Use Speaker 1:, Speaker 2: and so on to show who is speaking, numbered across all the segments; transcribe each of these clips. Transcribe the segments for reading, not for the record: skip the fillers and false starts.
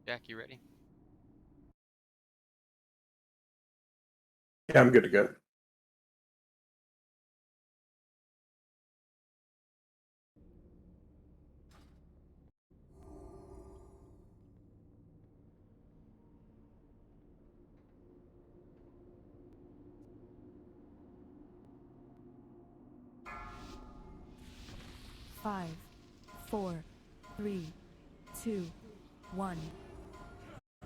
Speaker 1: Jack, you ready?
Speaker 2: Yeah, I'm good to go.
Speaker 3: Five, 4, 3, 2, 1.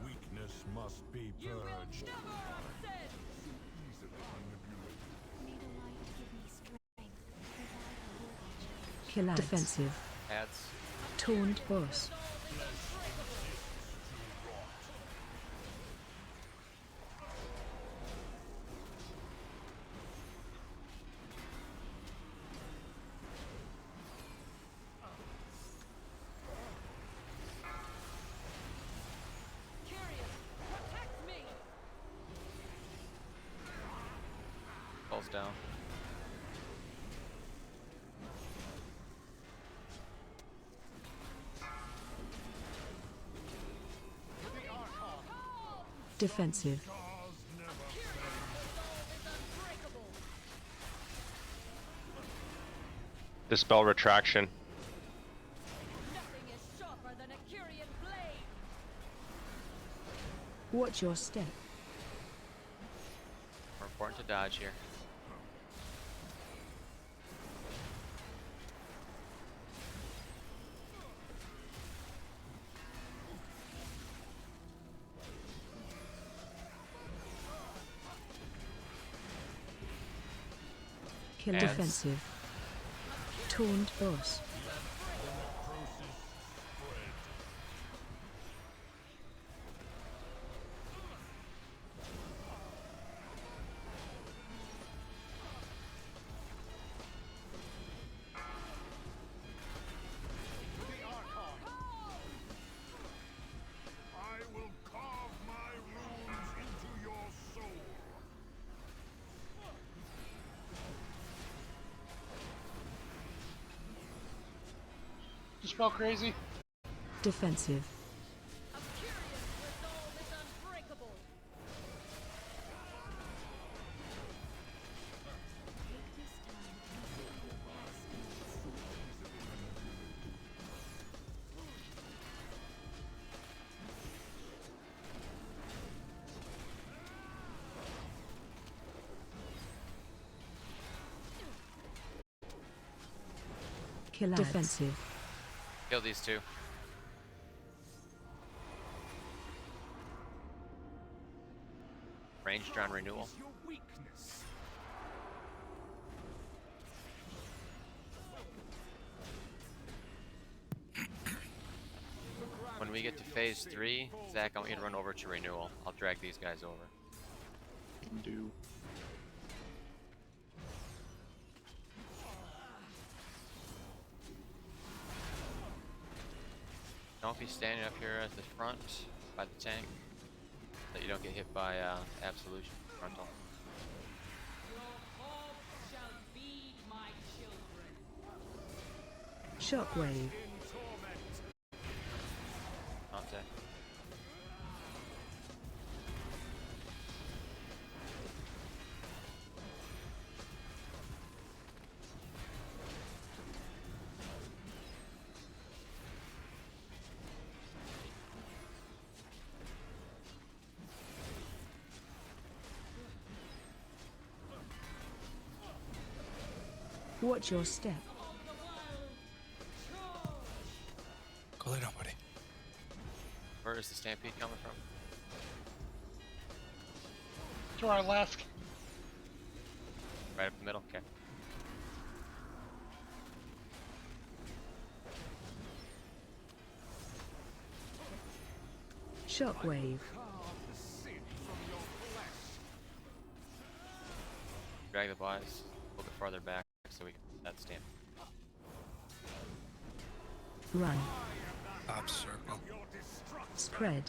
Speaker 4: Weakness must be purged.
Speaker 3: Killer defensive.
Speaker 1: Ads.
Speaker 3: Taunt boss.
Speaker 1: Falls down.
Speaker 3: Defensive.
Speaker 5: Dispel retraction.
Speaker 6: Nothing is sharper than a Kyrian blade.
Speaker 3: Watch your step.
Speaker 1: More important to dodge here.
Speaker 3: Killer
Speaker 1: Ads.
Speaker 3: defensive. Taunt boss.
Speaker 4: I will carve my runes into your soul.
Speaker 7: Dispel crazy.
Speaker 3: Defensive.
Speaker 6: A Kyrian's resolve is unbreakable.
Speaker 3: Killer defensive.
Speaker 1: Kill these two. Ranged on renewal.
Speaker 4: Your weakness.
Speaker 1: When we get to phase 3, Zach, I want you to run over to renewal. I'll drag these guys over.
Speaker 2: Can do.
Speaker 1: Don't be standing up here at the front by the tank, so that you don't get hit by absolution frontal.
Speaker 6: Your hope shall feed my children.
Speaker 3: Shockwave.
Speaker 1: Not Zach.
Speaker 3: Watch your step.
Speaker 8: Go lay down, buddy.
Speaker 1: Where is the stampede coming from?
Speaker 7: To our left.
Speaker 1: Right up the middle? Okay.
Speaker 3: Shockwave.
Speaker 1: Drag the boys a little bit farther back so we can that stamp.
Speaker 3: Run.
Speaker 8: Top circle.
Speaker 3: Spread.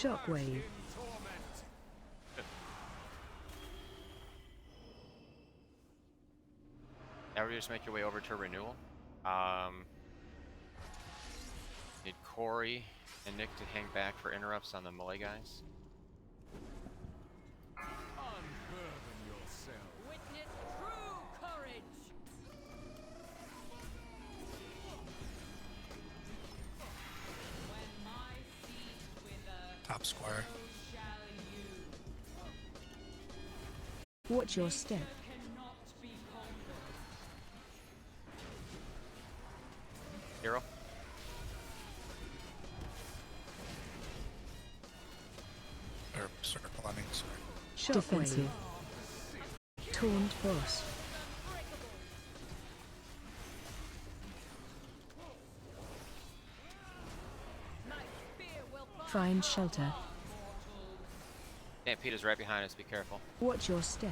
Speaker 3: Shockwave.
Speaker 1: Now we just make your way over to renewal. Need Corey and Nick to hang back for interrupts on the melee guys.
Speaker 4: Unburden yourself.
Speaker 6: Witness true courage. When my seed wither,
Speaker 8: Top square.
Speaker 6: so shall you.
Speaker 3: Watch your step.
Speaker 6: Cannot be conquered.
Speaker 1: Hero.
Speaker 8: Or circle, I mean, sorry.
Speaker 3: Defensive. Taunt boss.
Speaker 6: My spear will
Speaker 3: Find shelter.
Speaker 1: Stampede right behind us, be careful.
Speaker 3: Watch your step.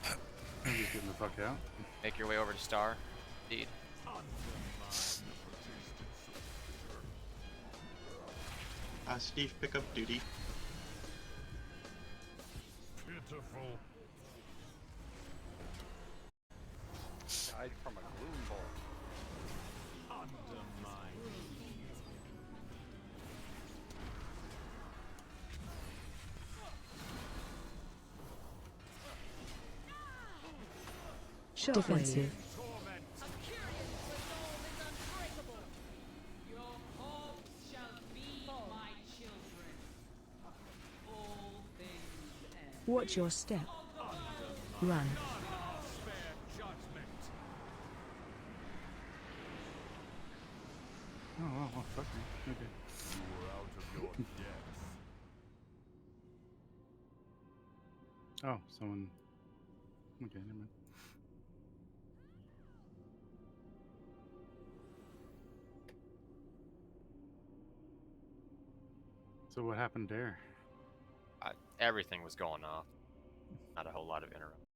Speaker 2: I'm just getting the fuck out.
Speaker 1: Make your way over to Star. Indeed.
Speaker 9: Steve, pick up duty.
Speaker 4: Pitiful.
Speaker 5: Died from a gloom bolt.
Speaker 4: Undermine.
Speaker 3: Defensive.
Speaker 4: Torment.
Speaker 6: A curious resolve is unbreakable. Your corpse shall be my children. All things end.
Speaker 3: Watch your step. Run.
Speaker 4: Spare judgment.
Speaker 2: Oh, fuck me. Okay.
Speaker 4: You are out of your depth.
Speaker 2: Oh, someone. Okay, never mind. So what happened there?
Speaker 1: Everything was going off. Not a whole lot of interrupts.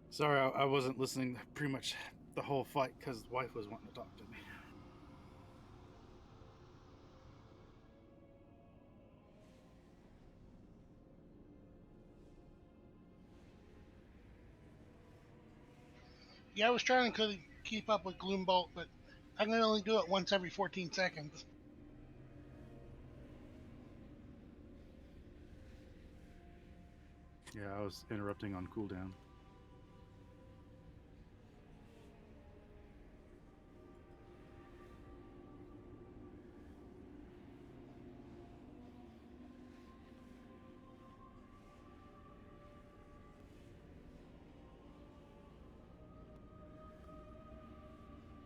Speaker 2: Sorry, I wasn't listening pretty much the whole fight because the wife was wanting to talk to me.
Speaker 7: Yeah, I was trying to keep up with Gloombolt, but I can only do it once every 14 seconds.
Speaker 2: Yeah, I was interrupting on cooldown.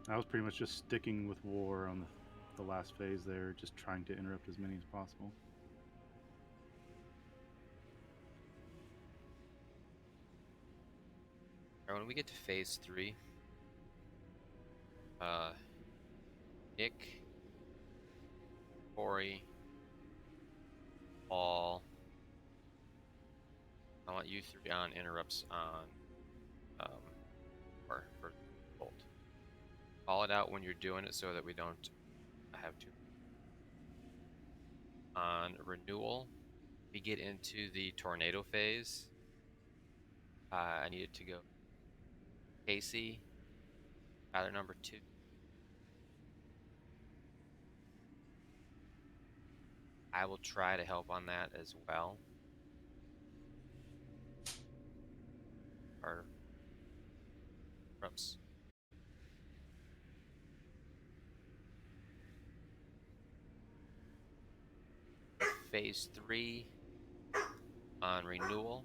Speaker 2: I was pretty much just sticking with war on the last phase there, just trying to interrupt as many as possible.
Speaker 1: Alright, when we get to phase 3, Nick, Corey, Paul, I want you 3 on interrupts on for Bolt. Call it out when you're doing it so that we don't have to. On renewal, we get into the tornado phase. I needed to go Casey, either number 2. I will try to help on that as well. Or oops. Phase 3 on renewal.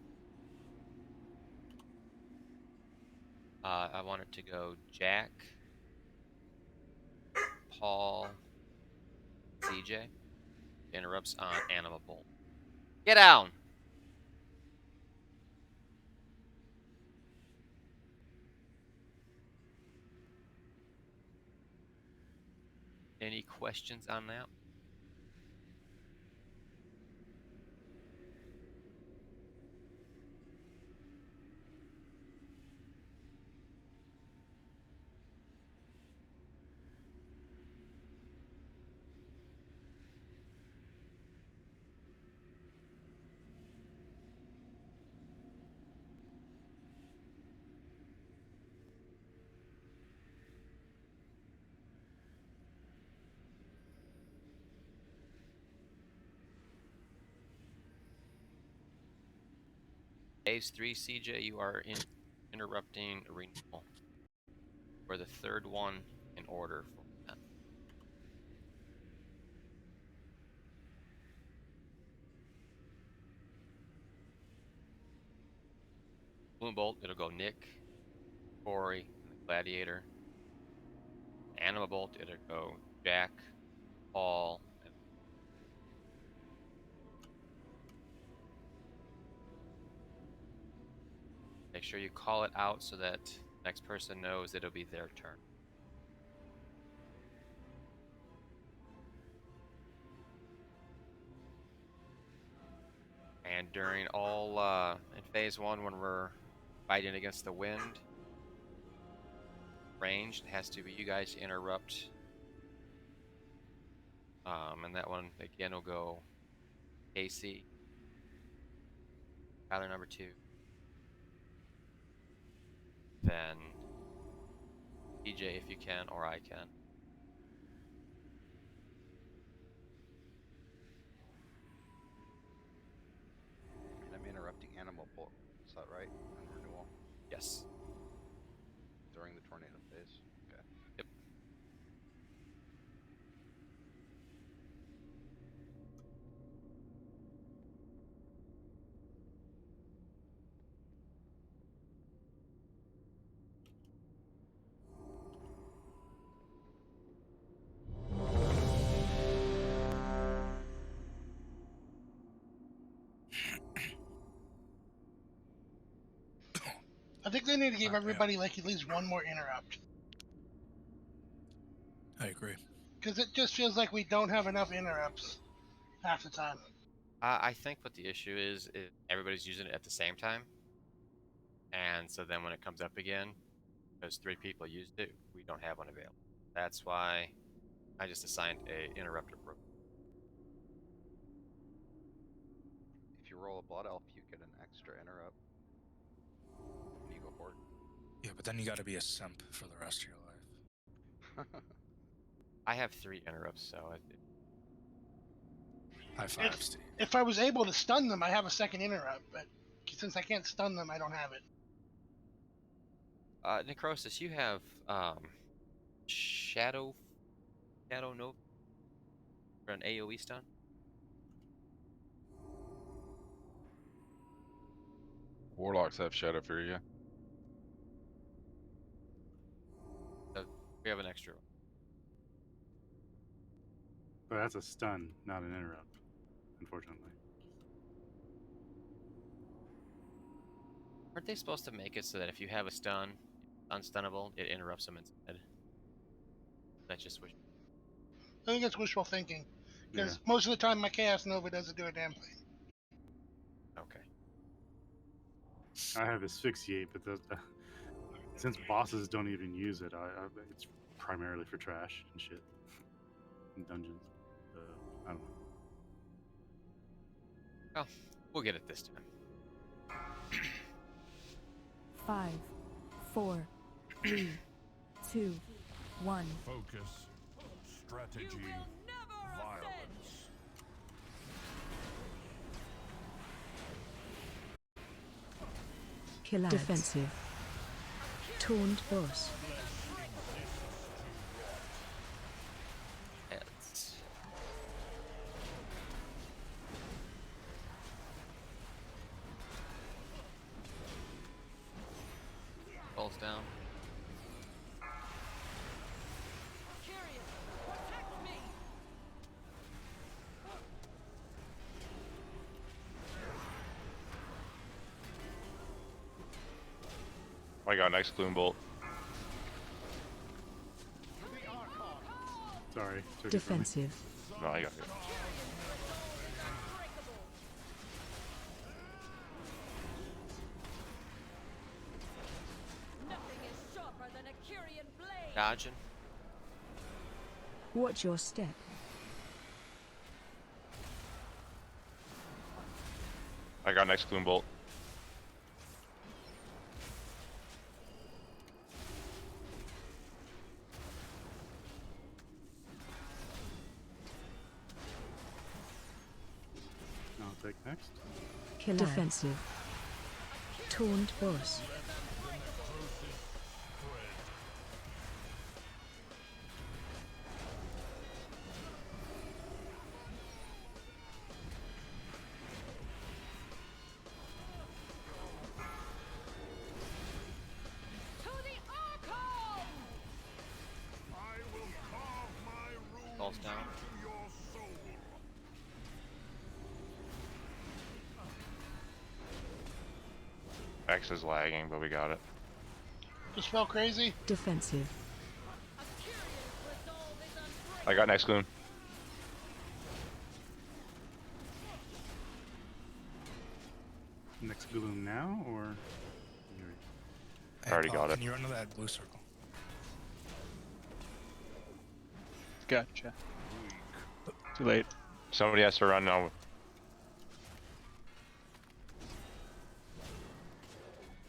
Speaker 1: I wanted to go Jack, Paul, CJ. Interrupts on Anima Bolt. Get down! Any questions on that? Phase 3, CJ, you are interrupting a renewal. For the third one in order for that. Bloom Bolt, it'll go Nick, Corey, and the Gladiator. Anima Bolt, it'll go Jack, Paul, and make sure you call it out so that the next person knows it'll be their turn. And during all, in phase 1, when we're fighting against the wind, ranged, it has to be you guys to interrupt. And that one, again, will go Casey, Tyler number 2, then DJ if you can, or I can.
Speaker 5: I'm interrupting Animal Bolt. Is that right? On renewal
Speaker 1: Yes.
Speaker 5: during the tornado phase. Okay.
Speaker 1: Yep.
Speaker 7: I think they need to give
Speaker 8: Yeah.
Speaker 7: everybody like at least one more interrupt.
Speaker 8: I agree.
Speaker 7: Because it just feels like we don't have enough interrupts half the time.
Speaker 1: I think what the issue is everybody's using it at the same time. And so then when it comes up again, because 3 people used it, we don't have one available. That's why I just assigned a interrupter program.
Speaker 5: If you roll a Blood Elf, you get an extra interrupt. And you go for
Speaker 8: Yeah, but then you got to be a simp for the rest of your life.
Speaker 5: it.
Speaker 1: I have 3 interrupts, so
Speaker 8: High five, Steve.
Speaker 7: If I was able to stun them, I have a second interrupt, but since I can't stun them, I don't have it.
Speaker 1: Necrosis, you have Shadow Nova for an AoE stun.
Speaker 10: Warlocks have Shadow Fury, yeah.
Speaker 1: So we have an extra one.
Speaker 2: But that's a stun, not an interrupt, unfortunately.
Speaker 1: Aren't they supposed to make it so that if you have a stun, unstunnable, it interrupts them instead? That's just wish.
Speaker 7: I think it's wishful thinking. Because
Speaker 2: Yeah.
Speaker 7: most of the time, my Chaos Nova doesn't do a damn thing.
Speaker 1: Okay.
Speaker 2: I have asphyxiate, but since bosses don't even use it, it's primarily for trash and shit in dungeons. I don't know.
Speaker 1: Well, we'll get it this time.
Speaker 3: 5, 4, 3, 2, 1.
Speaker 4: Focus, strategy,
Speaker 6: You will never
Speaker 4: violence.
Speaker 3: Kill defensive. Taunt boss.
Speaker 1: Heads. Falls down.
Speaker 6: Curious, protect me.
Speaker 10: I got nice Gloom Bolt.
Speaker 2: Sorry. Took it from me.
Speaker 3: Defensive.
Speaker 10: No, I got it.
Speaker 6: Nothing is sharper than a Kyrian blade.
Speaker 1: Dodging.
Speaker 3: Watch your step.
Speaker 10: I got nice Gloom Bolt.
Speaker 2: I'll take next.
Speaker 3: Kill defensive. Taunt boss.
Speaker 6: To the Archon!
Speaker 4: I will carve my runes
Speaker 1: Falls down.
Speaker 4: into your soul.
Speaker 10: X is lagging, but we got it.
Speaker 7: Just felt crazy.
Speaker 3: Defensive.
Speaker 6: A curious resolve is unbreakable.
Speaker 10: I got next gloom.
Speaker 2: Next gloom now, or?
Speaker 10: I already got it.
Speaker 8: Can you run to that blue circle?
Speaker 11: Gotcha. Too late.
Speaker 10: Somebody has to run now.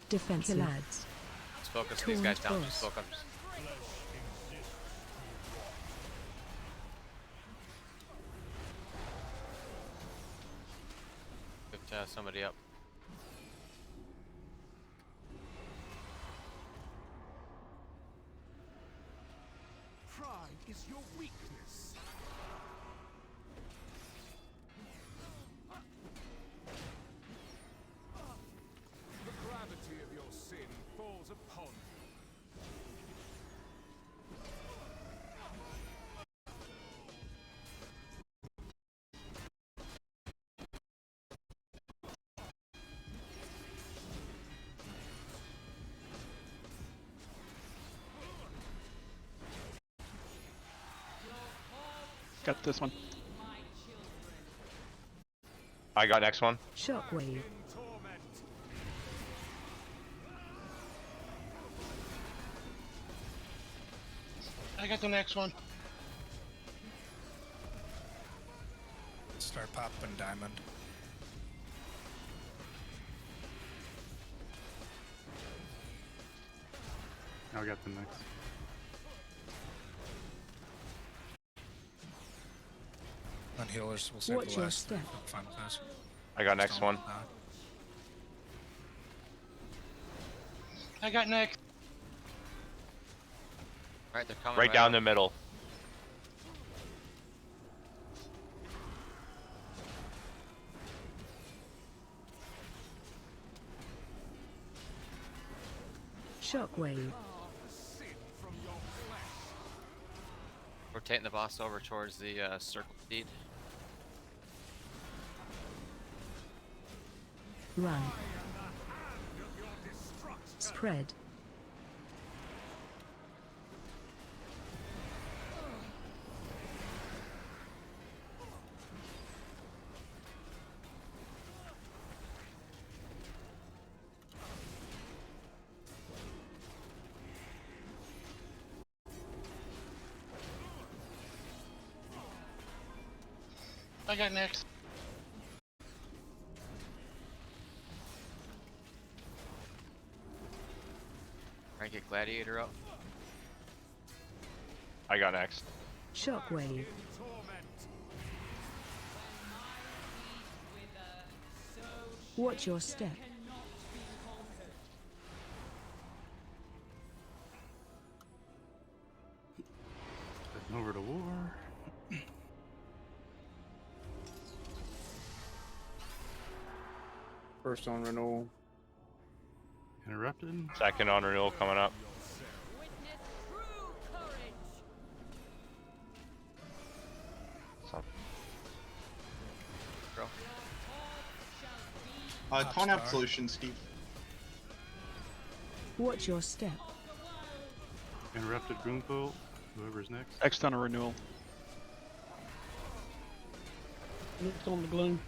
Speaker 3: Defensive. Lads.
Speaker 1: Let's focus these guys down. Just
Speaker 3: Taunt
Speaker 1: focus. Lift somebody up.
Speaker 4: Pride is your weakness. The gravity of your sin falls upon you.
Speaker 11: Got this one.
Speaker 10: I got next one.
Speaker 3: Shockwave.
Speaker 4: In torment.
Speaker 7: I got the next one.
Speaker 8: Start popping diamond.
Speaker 2: I got the next.
Speaker 8: On healers, we'll save
Speaker 3: Watch
Speaker 8: the
Speaker 3: your
Speaker 8: last
Speaker 3: step.
Speaker 8: for the final phase.
Speaker 10: I got next one.
Speaker 7: I got next.
Speaker 1: Alright, they're coming
Speaker 10: Right down
Speaker 1: up.
Speaker 10: the middle.
Speaker 3: Shockwave.
Speaker 1: Rotating the boss over towards the circle seed.
Speaker 3: Run. Spread.
Speaker 7: I got next.
Speaker 1: Alright, get Gladiator up.
Speaker 10: I got next.
Speaker 3: Shockwave. Watch your step.
Speaker 2: Heading over to war.
Speaker 11: First on renewal.
Speaker 2: Interrupted.
Speaker 10: Second on renewal coming up.
Speaker 6: Witness true courage.
Speaker 10: So,
Speaker 9: Taunt absolution, Steve.
Speaker 3: Watch your step.
Speaker 2: Interrupted gloom bolt. Whoever's next.
Speaker 11: Next on a renewal.
Speaker 7: Next on the gloom.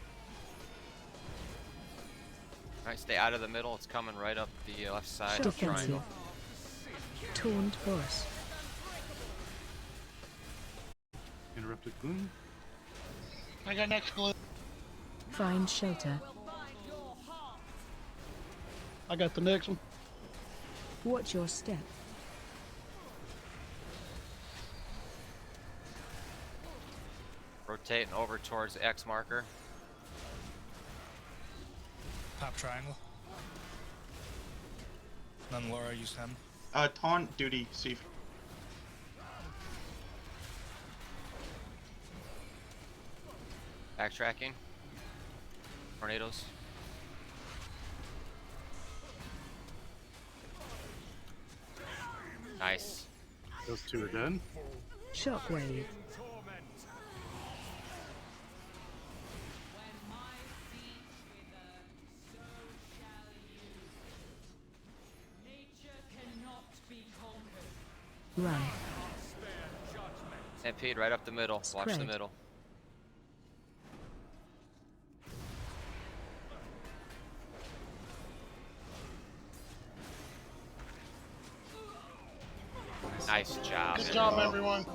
Speaker 1: Alright, stay out of the middle. It's coming right up the left side of the
Speaker 3: Defensive.
Speaker 1: triangle.
Speaker 3: Taunt boss.
Speaker 2: Interrupted gloom.
Speaker 7: I got next gloom.
Speaker 3: Find shelter.
Speaker 7: I got the next one.
Speaker 3: Watch your step.
Speaker 1: Rotating over towards the X marker.
Speaker 8: Pop triangle. None Laura, use him.
Speaker 9: Taunt duty, Steve.
Speaker 1: Backtracking. Tornadoes. Nice.
Speaker 2: Those two are done.
Speaker 3: Shockwave. Run.
Speaker 1: Stampede right up the middle. Watch the
Speaker 3: Spread.
Speaker 1: middle. Nice job.
Speaker 7: Good job, everyone.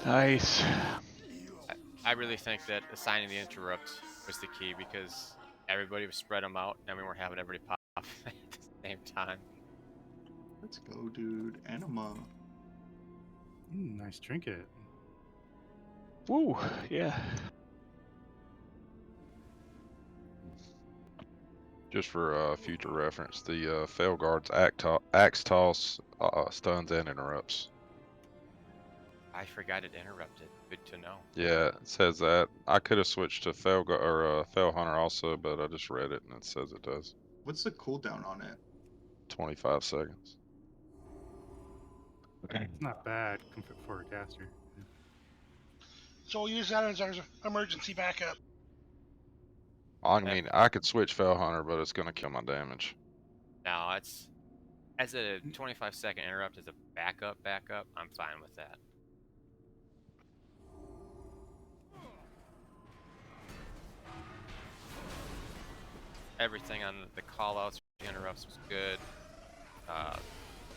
Speaker 11: Nice.
Speaker 1: I really think that assigning the interrupt was the key because everybody was spread them out and we weren't having everybody pop at the same time.
Speaker 9: Let's go, dude. Anima.
Speaker 2: Nice trinket.
Speaker 11: Woo, yeah.
Speaker 12: Just for future reference, the fail guard's axe toss stuns and interrupts.
Speaker 1: I forgot it interrupted. Good to know.
Speaker 12: Yeah, it says that. I could have switched to fail fail hunter also, but I just read it and it says it does.
Speaker 9: What's the cooldown on it?
Speaker 12: 25 seconds.
Speaker 2: It's not bad for a caster.
Speaker 7: So we'll use that as our emergency backup.
Speaker 12: I mean, I could switch fail hunter, but it's gonna kill my damage.
Speaker 1: Now it's as a 25-second interrupt as a backup. I'm fine with that. Everything on the callouts, interrupts was good.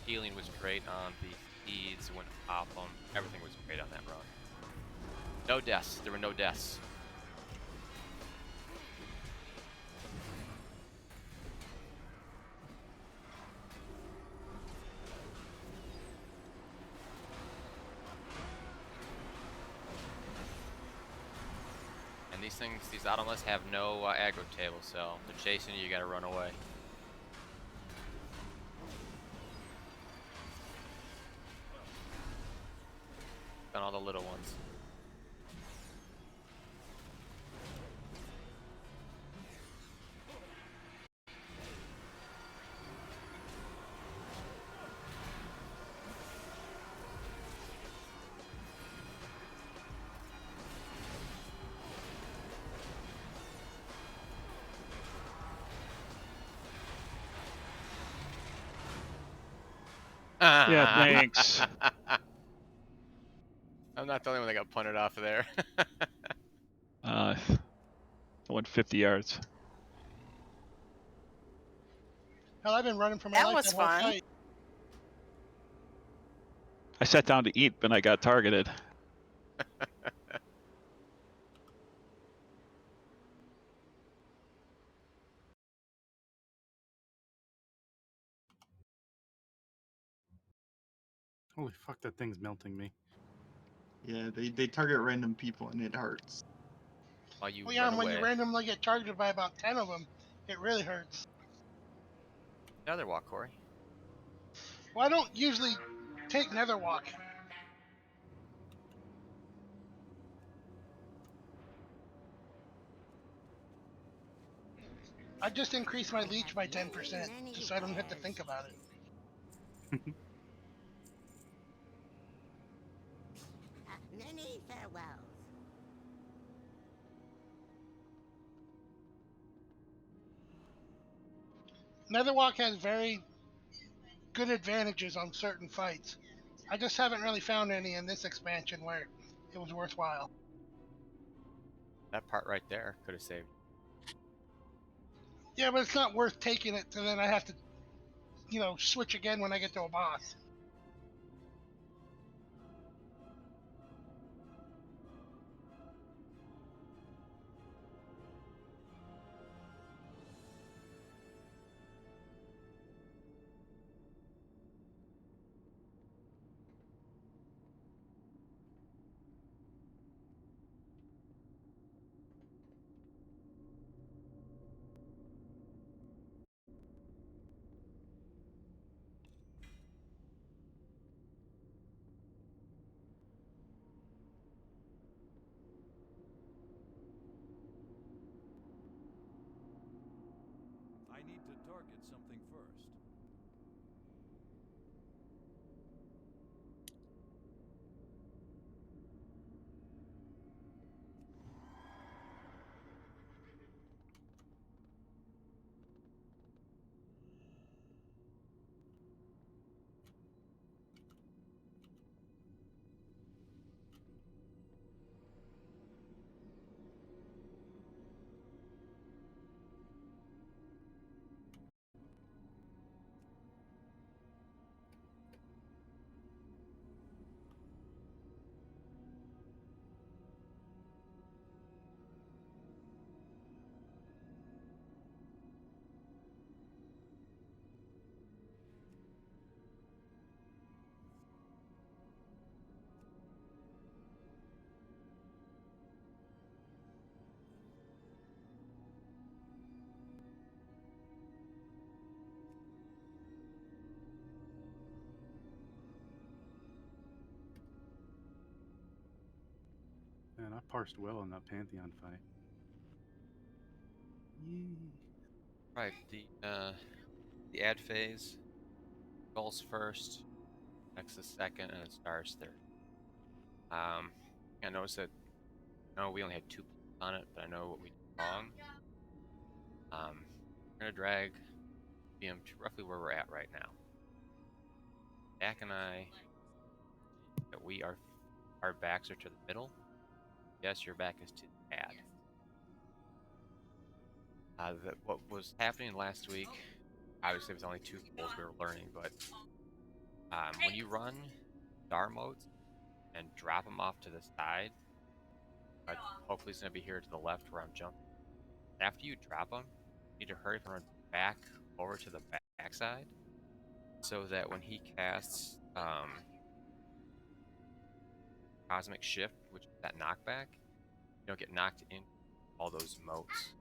Speaker 1: Healing was great on the speeds when pop them. Everything was great on that run. No deaths. There were no deaths. And these things, these automas have no aggro table, so they're chasing you, you gotta run away. And all the little ones.
Speaker 11: Yeah, thanks.
Speaker 1: I'm not the only one that got punted off of there.
Speaker 11: I went 50 yards.
Speaker 7: Hell, I've been running for my
Speaker 6: That
Speaker 7: life
Speaker 6: was
Speaker 7: that whole
Speaker 6: fun.
Speaker 7: fight.
Speaker 11: I sat down to eat, but I got targeted.
Speaker 2: Holy fuck, that thing's melting me.
Speaker 9: Yeah, they target random people and it hurts.
Speaker 1: While you
Speaker 7: Well, yeah,
Speaker 1: run
Speaker 7: and when
Speaker 1: away.
Speaker 7: you randomly get targeted by about 10 of them, it really hurts.
Speaker 1: Another walk, Corey.
Speaker 7: Well, I don't usually take Nether Walk. I just increased my leech by 10%, just so I don't have to think about it.
Speaker 6: Many farewells.
Speaker 7: Netherwalk has very good advantages on certain fights. I just haven't really found any in this expansion where it was worthwhile.
Speaker 1: That part right there could have saved.
Speaker 7: Yeah, but it's not worth taking it, and then I have to, switch again when I get to a boss.
Speaker 4: target something first.
Speaker 2: Man, I parsed well in that Pantheon fight. Yee.
Speaker 1: Right. The ad phase, Gulls first, X is second, and it Stars third. I noticed that we only had 2 on it, but I know what we did wrong. We're gonna drag BM to roughly where we're at right now. Jack and I, that our backs are to the middle. Yes, your back is to the ad. What was happening last week, obviously it was only 2 goals we were learning, but when you run star modes and drop them off to the side, but hopefully it's going to be here to the left where I'm jumping. After you drop them, you need to hurry up and run back over to the backside so that when he casts Cosmic Shift, which is that knockback, you don't get knocked in all those motes.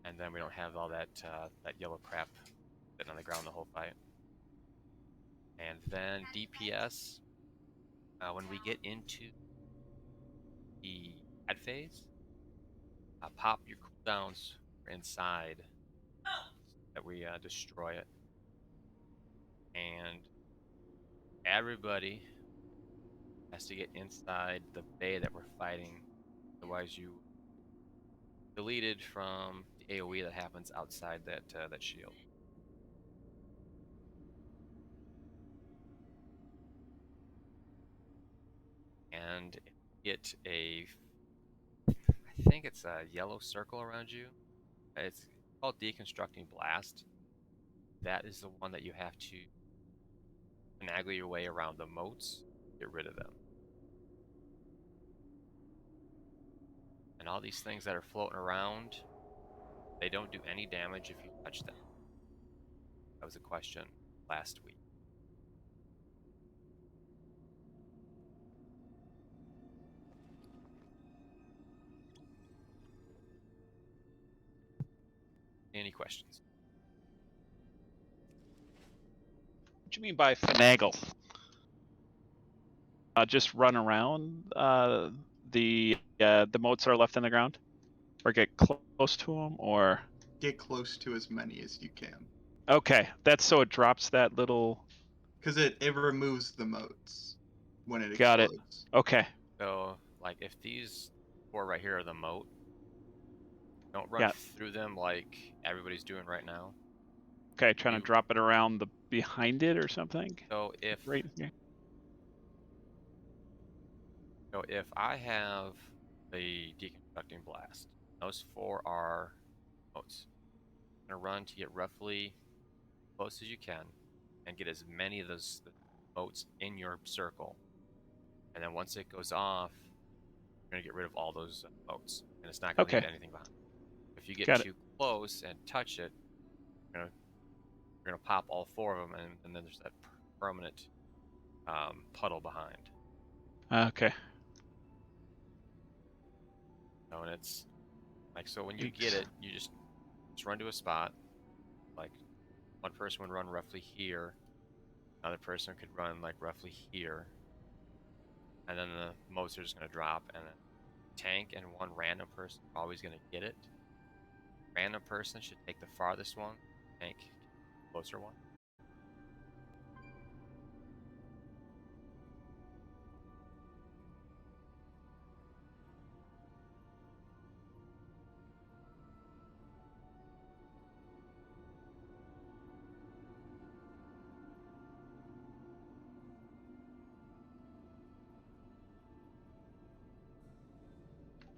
Speaker 1: And then we don't have all that yellow crap sitting on the ground the whole fight. And then DPS, when we get into the ad phase, pop your cooldowns inside that we destroy it. And everybody has to get inside the bay that we're fighting, otherwise you deleted from the AoE that happens outside that shield. And get I think it's a yellow circle around you. It's called Deconstructing Blast. That is the one that you have to finagle your way around the moats, get rid of them. And all these things that are floating around, they don't do any damage if you touch them. That was a question last week. Any questions?
Speaker 11: What do you mean by finagle? Just run around the motes are left in the ground, or get close to them, or
Speaker 9: Get close to as many as you can.
Speaker 11: okay, that's so it drops that little.
Speaker 9: Because it removes the motes when it
Speaker 11: Got it.
Speaker 9: explodes.
Speaker 11: Okay.
Speaker 1: So, like, if these 4 right here are the moat, don't run
Speaker 11: Yeah.
Speaker 1: through them like everybody's doing right now.
Speaker 11: Okay, trying to drop it around the behind it or something.
Speaker 1: So if
Speaker 11: Right here.
Speaker 1: So if I have the Deconstructing Blast, those 4 are motes. I'm going to run to get roughly close as you can and get as many of those motes in your circle. And then once it goes off, you're going to get rid of all those motes. And it's not going to leave anything behind. If you get too close and touch it, you're going to pop all 4 of them, and then there's that permanent puddle behind.
Speaker 11: Okay.
Speaker 1: So, and it's like, so when you get it, you just run to a spot. Like, one person would run roughly here, another person could run like roughly here, and then the motes are just going to drop, and then tank and one random person are always going to get it. random person should take the farthest one, tank the closer one.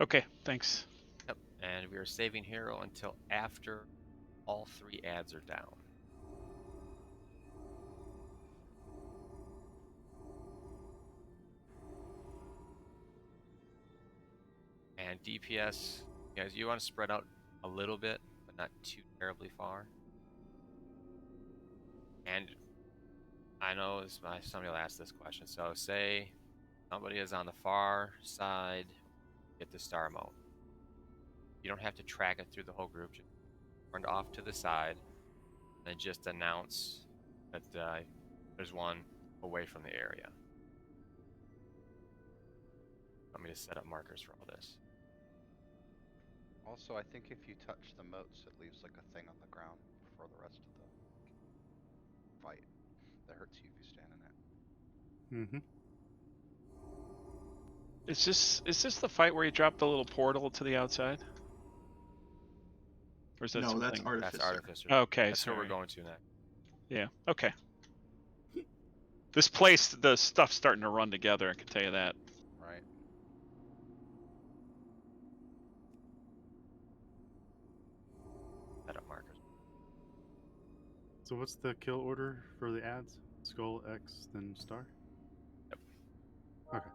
Speaker 11: Okay, thanks.
Speaker 1: Yep. And we are saving hero until after all 3 ads are down. And DPS, guys, you want to spread out a little bit, but not too terribly far. And I know somebody will ask this question. So say somebody is on the far side, get the star mode. You don't have to track it through the whole group. Just turn off to the side, and then just announce that there's one away from the area. Want me to set up markers for all this?
Speaker 5: Also, I think if you touch the moats, it leaves like a thing on the ground for the rest of the fight. That hurts you if you stand in it.
Speaker 11: Is this the fight where you drop the little portal to the outside? Or is that
Speaker 9: No,
Speaker 11: something?
Speaker 9: that's Artificer.
Speaker 1: That's Artificer.
Speaker 11: Okay,
Speaker 1: That's where we're
Speaker 11: sorry.
Speaker 1: going to next.
Speaker 11: Yeah. Okay. This place, the stuff's starting to run together. I can tell you that.
Speaker 5: Right.
Speaker 1: Set up markers.
Speaker 2: So what's the kill order for the ads? Skull, X, then star?
Speaker 1: Yep.
Speaker 2: Okay.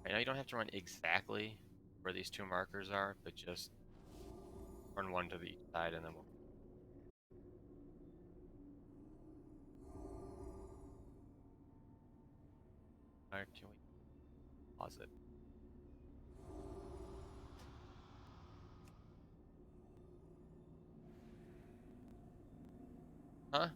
Speaker 1: Right now you don't have to run exactly where these 2 markers are, but just run one to the each side and then we'll... Alright, can we pause it? Huh?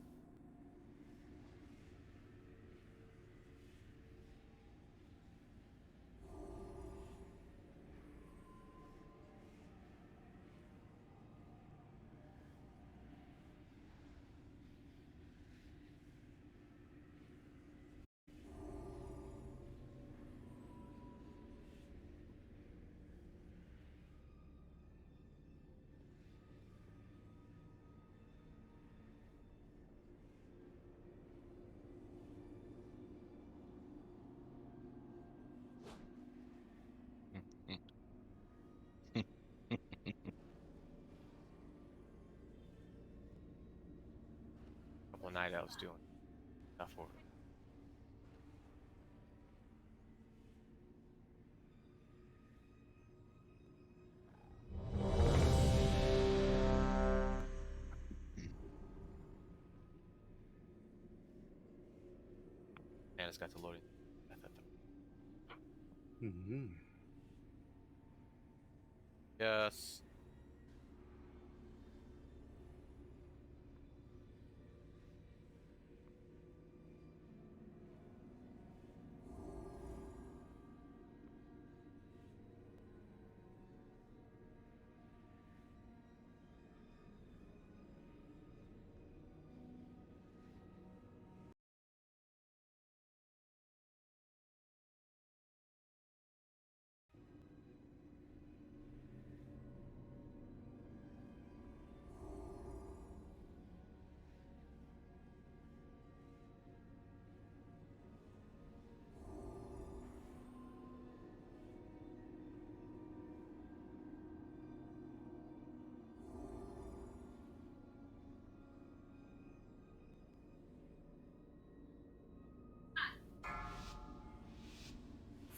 Speaker 1: Couple of night elves doing stuff over. And it's got the loading. Yes.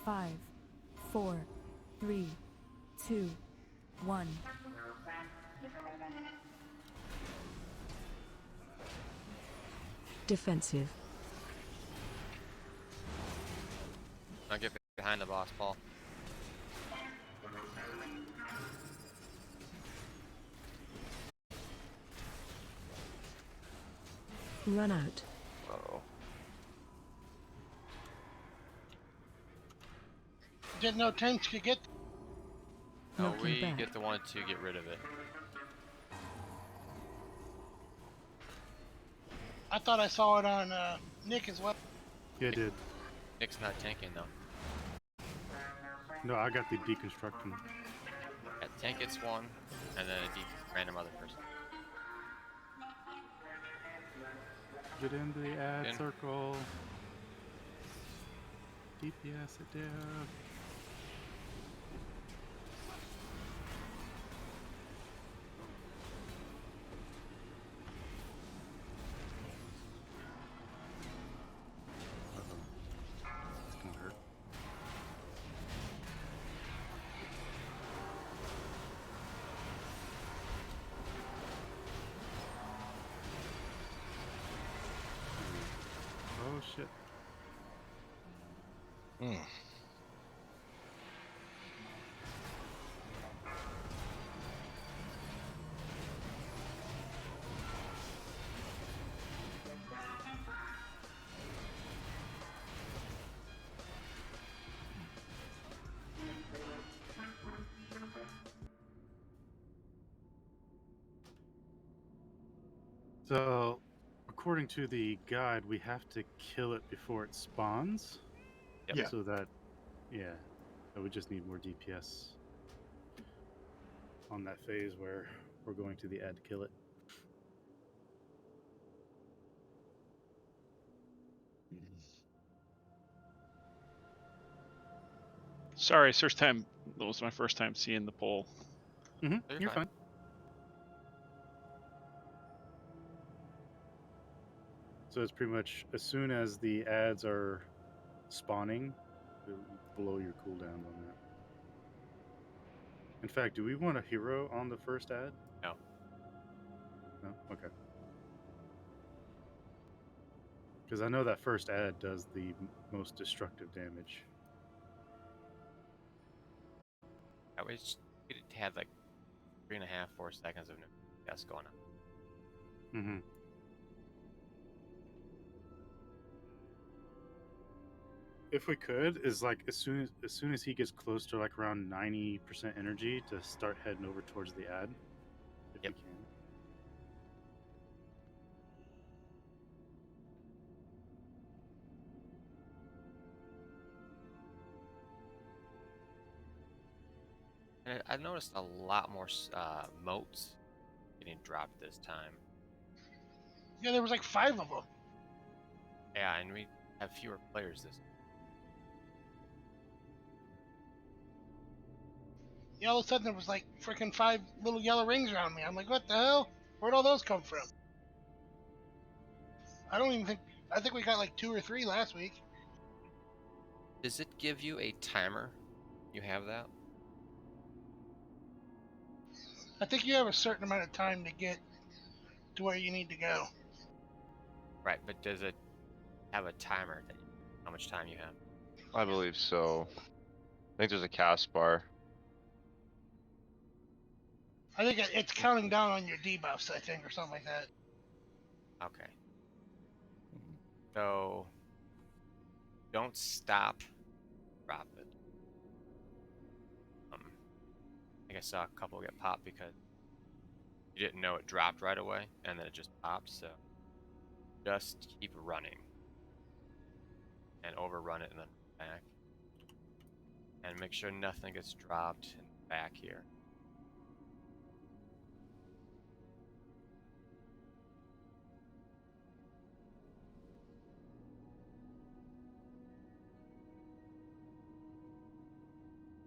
Speaker 3: Five, 4, 3, 2, 1. Defensive.
Speaker 1: Now get behind the boss, Paul.
Speaker 3: Run out.
Speaker 10: Uh-oh.
Speaker 7: didn't know tanks could get.
Speaker 1: No,
Speaker 3: Looking
Speaker 1: we
Speaker 3: back.
Speaker 1: get the one to get rid of it.
Speaker 7: I thought I saw it on Nick as well.
Speaker 2: Yeah, it did.
Speaker 1: Nick's not tanking though.
Speaker 2: No, I got the deconstruction.
Speaker 1: Yeah, tank gets one, and then a random other person.
Speaker 2: Get into the ad
Speaker 1: In.
Speaker 2: circle. DPS it down. It's gonna hurt. Oh shit. So, according to the guide, we have to kill it before it spawns.
Speaker 1: Yep.
Speaker 9: Yeah.
Speaker 2: So that, yeah, so we just need more DPS on that phase where we're going to the ad to kill it.
Speaker 11: Sorry, first time. That was my first time seeing the poll.
Speaker 2: You're fine. So it's pretty much as soon as the ads are spawning, it'll blow your cooldown on that. In fact, do we want a hero on the first ad?
Speaker 1: No.
Speaker 2: No? Okay. Because I know that first ad does the most destructive damage.
Speaker 1: That way, it had like 3.5, 4 seconds of no gas going on.
Speaker 2: Mm-hmm. If we could, is like as soon as he gets close to like around 90% energy, to start heading over towards the ad, if
Speaker 1: Yep.
Speaker 2: we can.
Speaker 1: And I noticed a lot more moats getting dropped this time.
Speaker 7: Yeah, there was like 5 of them.
Speaker 1: Yeah, and we have fewer players this.
Speaker 7: Yeah, all of a sudden there was like freaking 5 little yellow rings around me. I'm like, what the hell? Where'd all those come from? I don't even think. I think we got like 2 or 3 last week.
Speaker 1: Does it give you a timer? You have that?
Speaker 7: I think you have a certain amount of time to get to where you need to go.
Speaker 1: Right, but does it have a timer that how much time you have?
Speaker 10: I believe so. I think there's a cast bar.
Speaker 7: I think it's counting down on your debuffs, I think, or something like that.
Speaker 1: Okay. So don't stop. Drop it. I think I saw a couple get popped because you didn't know it dropped right away, and then it just popped. So just keep running and overrun it, and then back, and make sure nothing gets dropped in the back here.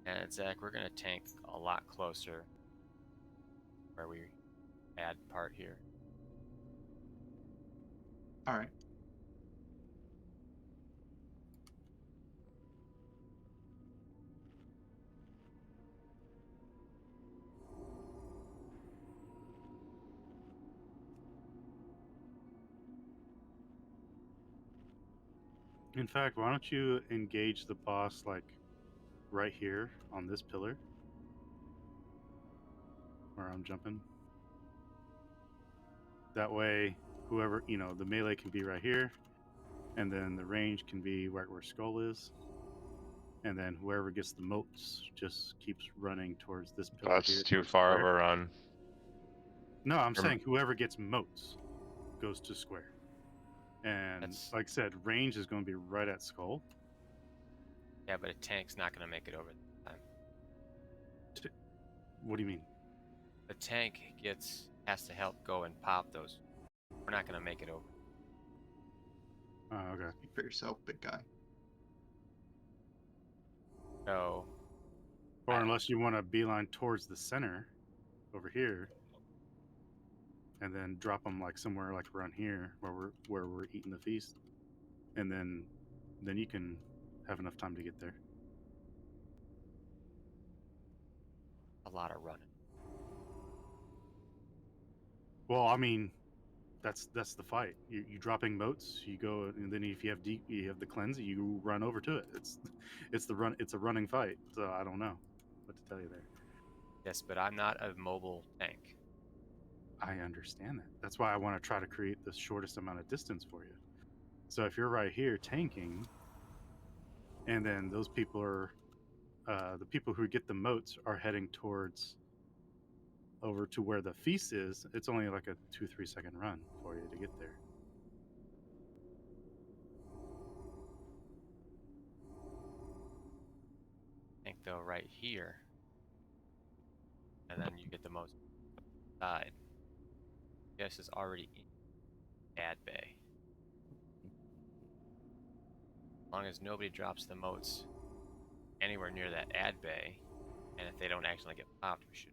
Speaker 1: And Zach, we're gonna tank a lot closer where we add part here.
Speaker 9: All right.
Speaker 2: In fact, why don't you engage the boss like right here on this pillar where I'm jumping? That way, whoever, the melee can be right here, and then the range can be right where Skull is. and then whoever gets the moats just keeps running towards this pillar
Speaker 10: That's
Speaker 2: here.
Speaker 10: too
Speaker 2: towards
Speaker 10: far of
Speaker 2: square.
Speaker 10: a run.
Speaker 2: No, I'm
Speaker 10: Rem-
Speaker 2: saying whoever gets moats goes to square. And
Speaker 1: That's-
Speaker 2: like I said, range is going to be right at skull.
Speaker 1: Yeah, but a tank's not going to make it over this time.
Speaker 2: What do you mean?
Speaker 1: The tank has to help go and pop those. We're not going to make it over.
Speaker 2: Oh, okay.
Speaker 9: Speak for yourself, big guy.
Speaker 1: So,
Speaker 2: Or unless you want to beeline towards the center over here, and then drop them like somewhere like around here where we're eating the feast, and then you can have enough time to get there.
Speaker 1: a lot of running.
Speaker 2: Well, I mean, that's the fight. You dropping moats, you go, and then if you have the cleanse, you run over to it. It's a running fight. So I don't know what to tell you there.
Speaker 1: Yes, but I'm not a mobile tank.
Speaker 2: I understand that. That's why I want to try to create the shortest amount of distance for you. So if you're right here tanking, and then those people are, the people who get the moats are heading towards over to where the feast is, it's only like a 2-3 second run for you to get there.
Speaker 1: Tank though right here, and then you get the most side. Yes, is already in ad bay. As long as nobody drops the moats anywhere near that ad bay, and if they don't actually get popped, we should.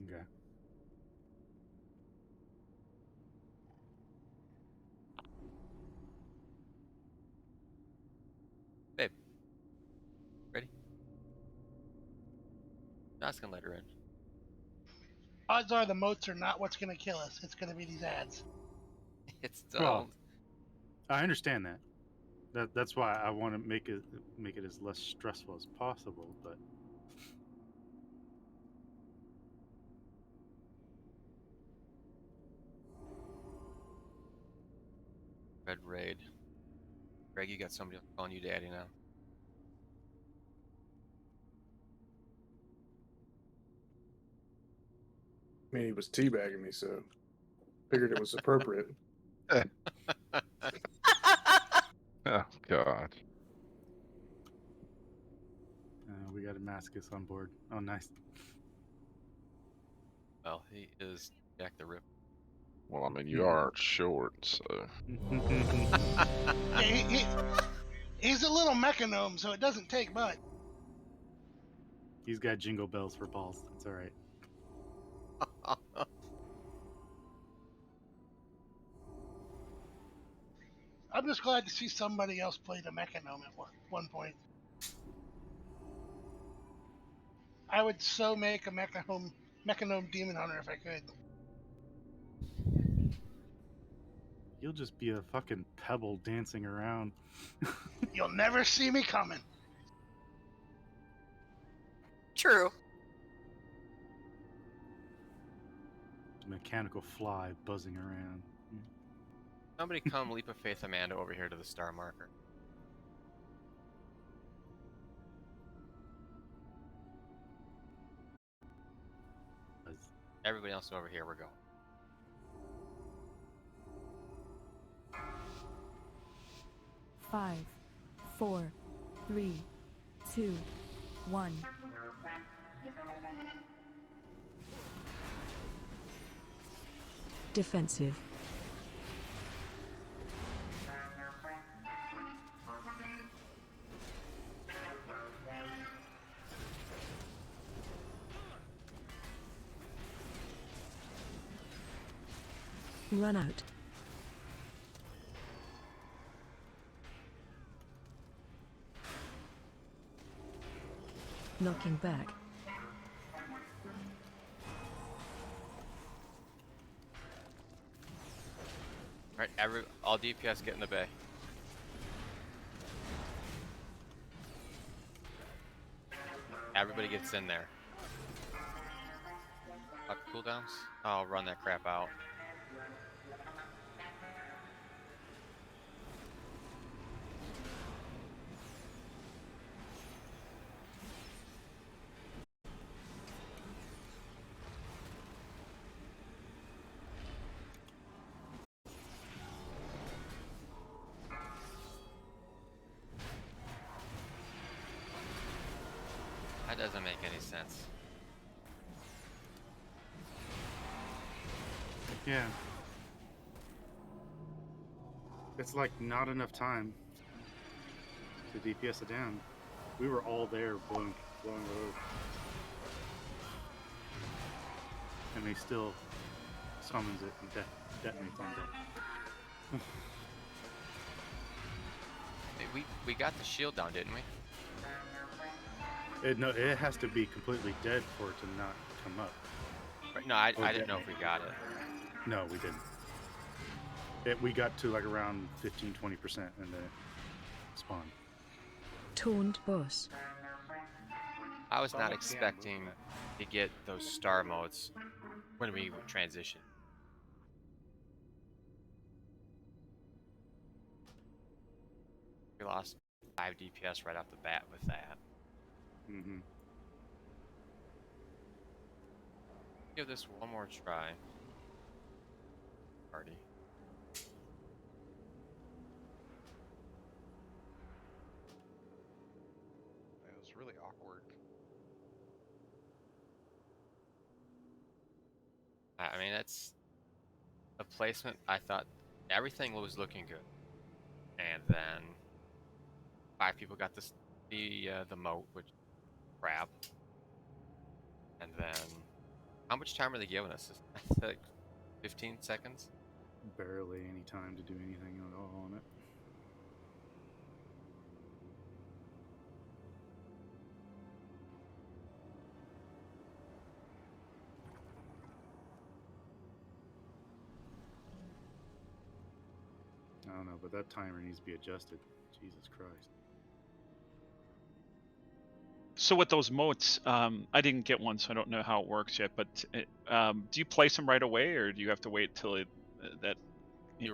Speaker 2: Okay.
Speaker 1: Babe, ready? Not gonna let her in.
Speaker 7: Odds are the moats are not what's going to kill us. It's going to be these ads.
Speaker 1: It's
Speaker 2: Well, I understand that. That's why I want to make it as less stressful as possible. But
Speaker 1: Red Raid. Greg, you got somebody calling you daddy now.
Speaker 13: I mean, he was teabagging me, so figured it was appropriate.
Speaker 12: Oh God.
Speaker 2: we got a Damascus on board. Oh, nice.
Speaker 1: Well, he is Jack the Ripper.
Speaker 12: Well, I mean, you are short, so.
Speaker 7: Yeah, he's a little mechanome, so it doesn't take much.
Speaker 2: He's got jingle bells for balls. It's all right.
Speaker 7: I'm just glad to see somebody else play the mechanome at one point. I would so make a mechanome demon hunter if I could.
Speaker 2: You'll just be a fucking pebble dancing around.
Speaker 7: You'll never see me coming.
Speaker 6: True.
Speaker 2: Mechanical fly buzzing around.
Speaker 1: Somebody come leap of faith Amanda over here to the star marker. Everybody else over here, we're going.
Speaker 3: Five, 4, 3, 2, 1. Defensive. Run out. Knocking back.
Speaker 1: Alright, all DPS get in the bay. Everybody gets in there. Cooldowns? I'll run that crap out. That doesn't make any sense.
Speaker 2: Yeah. It's like not enough time to DPS it down. We were all there blowing load. And they still summons it and detonates on deck.
Speaker 1: We got the shield down, didn't we?
Speaker 2: It has to be completely dead for it to not come up.
Speaker 1: Right, no, I didn't know if we got it.
Speaker 2: No, we didn't. We got to like around 15-20% in the spawn.
Speaker 3: Taunt bus.
Speaker 1: I was not expecting to get those star modes when we transition. We lost 5 DPS right off the bat with that.
Speaker 2: Mm-hmm.
Speaker 1: Give this one more try. Party.
Speaker 5: It was really awkward.
Speaker 1: I mean, that's a placement. I thought everything was looking good, and then 5 people got the moat, which is crap, and then how much time are they giving us? Like 15 seconds?
Speaker 2: Barely any time to do anything at all on it. I don't know, but that timer needs to be adjusted. Jesus Christ.
Speaker 11: So with those moats, I didn't get one, so I don't know how it works yet. But do you place them right away, or do you have to wait till
Speaker 1: You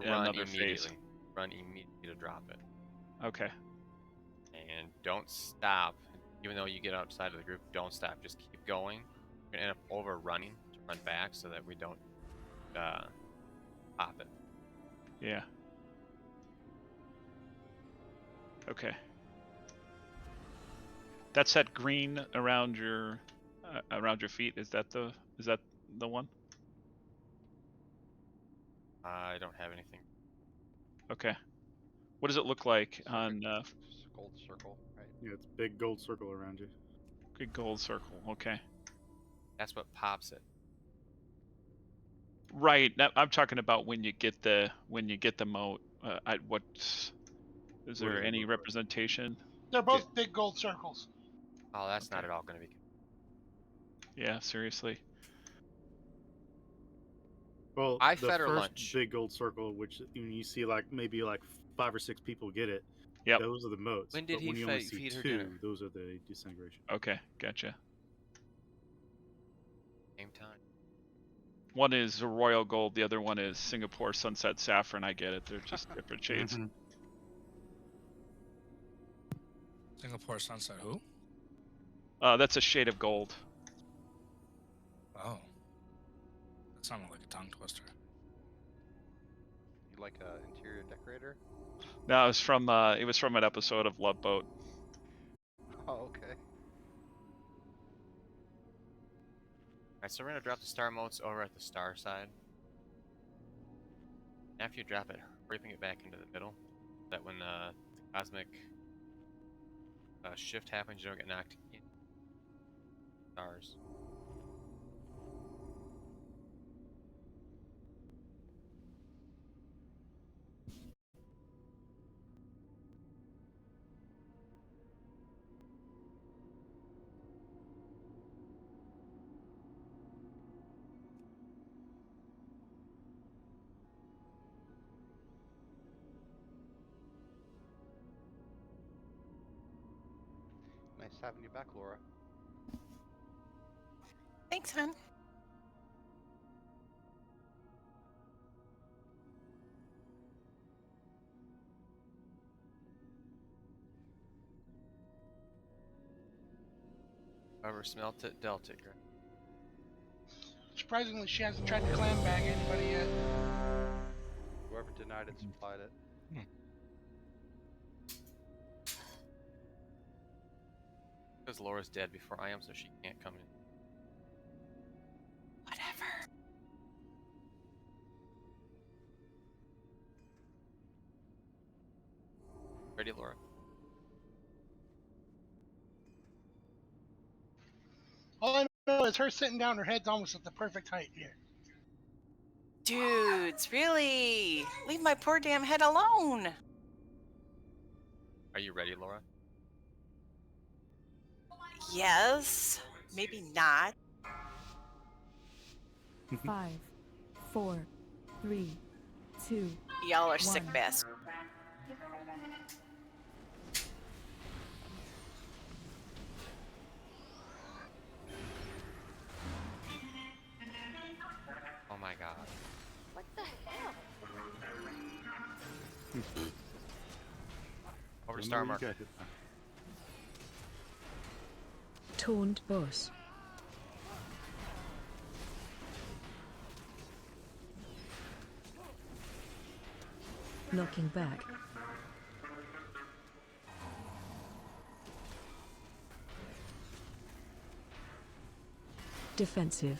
Speaker 1: run
Speaker 11: another
Speaker 1: immediately.
Speaker 11: phase?
Speaker 1: Run immediately to drop it.
Speaker 11: Okay.
Speaker 1: And don't stop. Even though you get outside of the group, don't stop. Just keep going. You're gonna end up overrunning to run back so that we don't pop it.
Speaker 11: Yeah. Okay. That's that green around your feet. Is that the one?
Speaker 1: I don't have anything.
Speaker 11: Okay. What does it look like
Speaker 5: It's like
Speaker 11: on
Speaker 5: a gold circle, right?
Speaker 2: Yeah, it's a big gold circle around you.
Speaker 11: big gold circle? Okay.
Speaker 1: That's what pops it.
Speaker 11: Right. I'm talking about when you get the moat. Is
Speaker 2: What
Speaker 11: there
Speaker 2: does it
Speaker 11: any
Speaker 2: look like?
Speaker 11: representation?
Speaker 7: They're both big gold circles.
Speaker 1: Oh, that's not
Speaker 11: Okay.
Speaker 1: at all going to be.
Speaker 11: Yeah, seriously.
Speaker 2: Well,
Speaker 1: I
Speaker 2: the
Speaker 1: fed her
Speaker 2: first
Speaker 1: lunch.
Speaker 2: big gold circle, which when you see like maybe like 5 or 6 people get it,
Speaker 11: Yep.
Speaker 2: those are the moats.
Speaker 1: When did
Speaker 2: but
Speaker 1: he
Speaker 2: when you only
Speaker 1: feed
Speaker 2: see
Speaker 1: her
Speaker 2: 2,
Speaker 1: dinner?
Speaker 2: those are the disintegration.
Speaker 11: Okay, gotcha.
Speaker 1: Same time.
Speaker 11: One is a royal gold, the other one is Singapore sunset saffron. I get it. They're just different shades.
Speaker 2: Mhm.
Speaker 8: Singapore sunset who?
Speaker 11: That's a shade of gold.
Speaker 8: Oh. That sounded like a tongue twister.
Speaker 5: You like a interior decorator?
Speaker 11: No, it was from an episode of Love Boat.
Speaker 5: Oh, okay.
Speaker 1: Alright, so we're going to drop the star motes over at the star side. After you drop it, hurry it back into the middle. So that when the cosmic shift happens, you don't get knocked in stars.
Speaker 5: Nice having you back, Laura.
Speaker 6: Thanks, hon.
Speaker 1: Whoever smelt it, dealt it.
Speaker 7: Surprisingly, she hasn't tried to clam bag anybody yet.
Speaker 5: Whoever denied it supplied it.
Speaker 1: Because Laura's dead before I am, so she can't come in.
Speaker 6: Whatever.
Speaker 1: Ready, Laura?
Speaker 7: All I know is her sitting down, her head's almost at the perfect height here.
Speaker 6: Dudes, really? Leave my poor damn head alone.
Speaker 1: Are you ready, Laura?
Speaker 6: Yes, maybe not.
Speaker 3: 5, 4, 3, 2.
Speaker 6: Y'all are sick bastards.
Speaker 1: Oh my god.
Speaker 14: What the hell?
Speaker 1: Over to
Speaker 2: Don't know
Speaker 1: star
Speaker 2: what you
Speaker 1: marker.
Speaker 2: got hit by.
Speaker 3: Taunt boss. Knocking back. Defensive.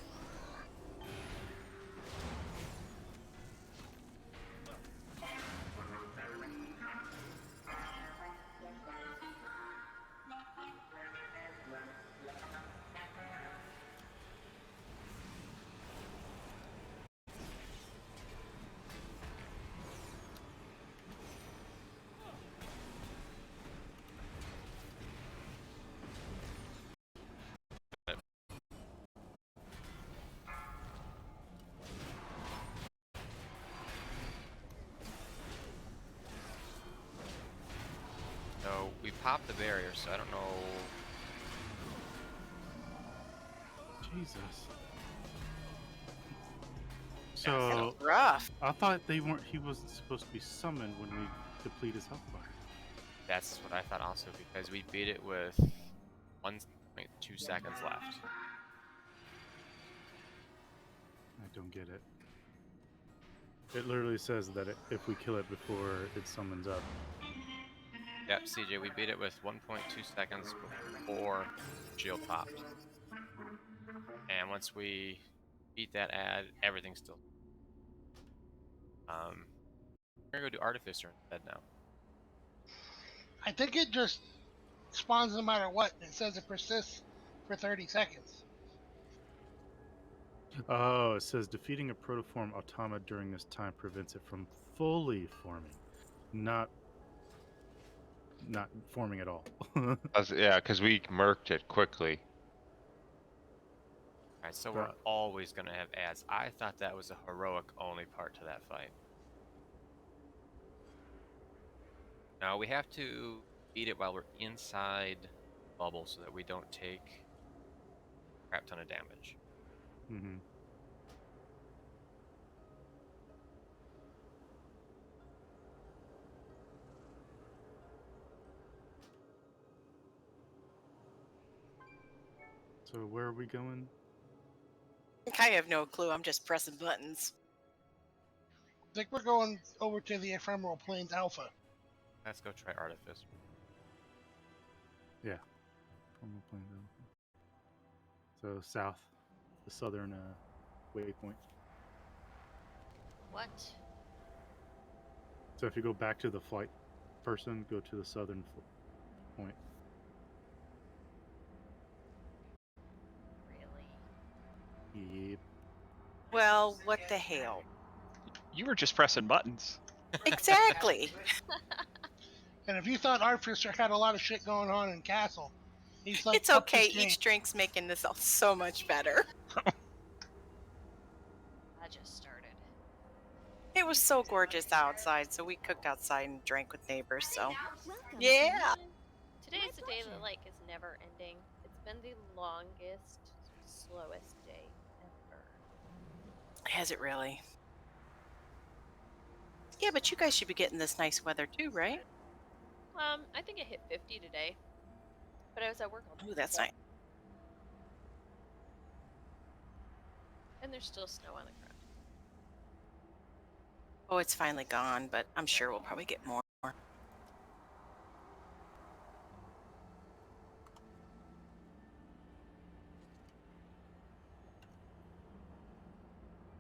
Speaker 1: So we popped the barrier, so I don't know.
Speaker 2: Jesus.
Speaker 6: That's
Speaker 2: So
Speaker 6: rough.
Speaker 2: I thought they weren't. He wasn't supposed to be summoned when we deplete his health bar.
Speaker 1: That's what I thought also, because we beat it with 1.2 seconds left.
Speaker 2: I don't get it. It literally says that if we kill it before it summons up.
Speaker 1: Yep, CJ, we beat it with 1.2 seconds before shield popped. And once we beat that ad, everything's still. We're gonna go do Artificer instead now.
Speaker 7: I think it just spawns no matter what. It says it persists for 30 seconds.
Speaker 2: Oh, it says defeating a protoform automa during this time prevents it from fully forming, not forming at all.
Speaker 10: Yeah, because we murked it quickly.
Speaker 1: Alright, so we're always gonna have ads. I thought that was a heroic only part to that fight. Now we have to beat it while we're inside bubble so that we don't take a crap ton of damage.
Speaker 2: Mm-hmm. So where are we going?
Speaker 6: I have no clue. I'm just pressing buttons.
Speaker 7: I think we're going over to the Ephemeral Plains Alpha.
Speaker 1: Let's go try Artificer.
Speaker 2: Yeah. So south, the southern waypoint.
Speaker 14: What?
Speaker 2: So if you go back to the flight person, go to the southern point.
Speaker 14: Really?
Speaker 2: Yep.
Speaker 6: Well, what the hell?
Speaker 11: You were just pressing buttons.
Speaker 6: Exactly.
Speaker 7: And if you thought Artificer had a lot of shit going on in Castle, he's like
Speaker 6: It's
Speaker 7: up
Speaker 6: okay.
Speaker 7: his game.
Speaker 6: Each drink's making this all so much better.
Speaker 14: I just started.
Speaker 6: It was so gorgeous outside, so we cooked outside and drank with neighbors. So,
Speaker 3: Welcome.
Speaker 6: yeah.
Speaker 14: Today is a day that like is never ending. It's been the longest, slowest day ever.
Speaker 6: Has it really? Yeah, but you guys should be getting this nice weather too, right?
Speaker 14: I think it hit 50 today, but I was at work all day.
Speaker 6: Oh, that's nice.
Speaker 14: And there's still snow on the ground.
Speaker 6: Oh, it's finally gone, but I'm sure we'll probably get more.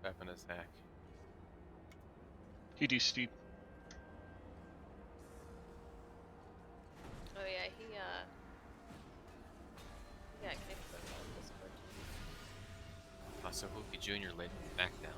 Speaker 1: weapon as heck.
Speaker 11: He do steep.
Speaker 14: Oh yeah, he got kicked from the Discord too.
Speaker 1: Also, Hoopy Jr. laid back down.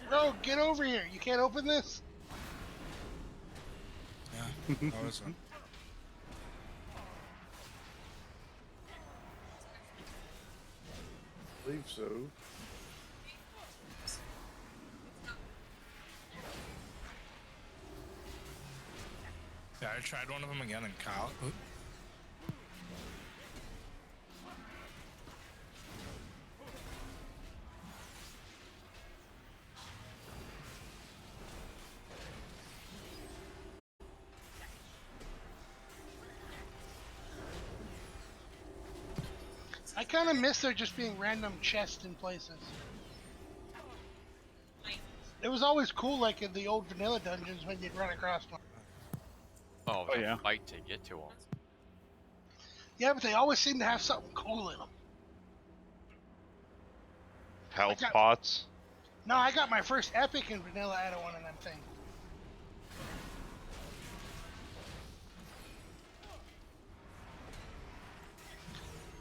Speaker 7: Bro, get over here. You can't open this?
Speaker 8: Yeah, that was one.
Speaker 13: I believe so.
Speaker 8: Yeah, I tried one of them again and Kyle. Oop.
Speaker 7: I kind of miss there just being random chests in places. It was always cool, like in the old vanilla dungeons, when you'd run across one.
Speaker 1: Oh,
Speaker 11: Oh, yeah.
Speaker 1: fight to get to them.
Speaker 7: Yeah, but they always seem to have something cool in them.
Speaker 10: Health
Speaker 7: got-
Speaker 10: pots.
Speaker 7: No, I got my first epic in vanilla out of one of them things.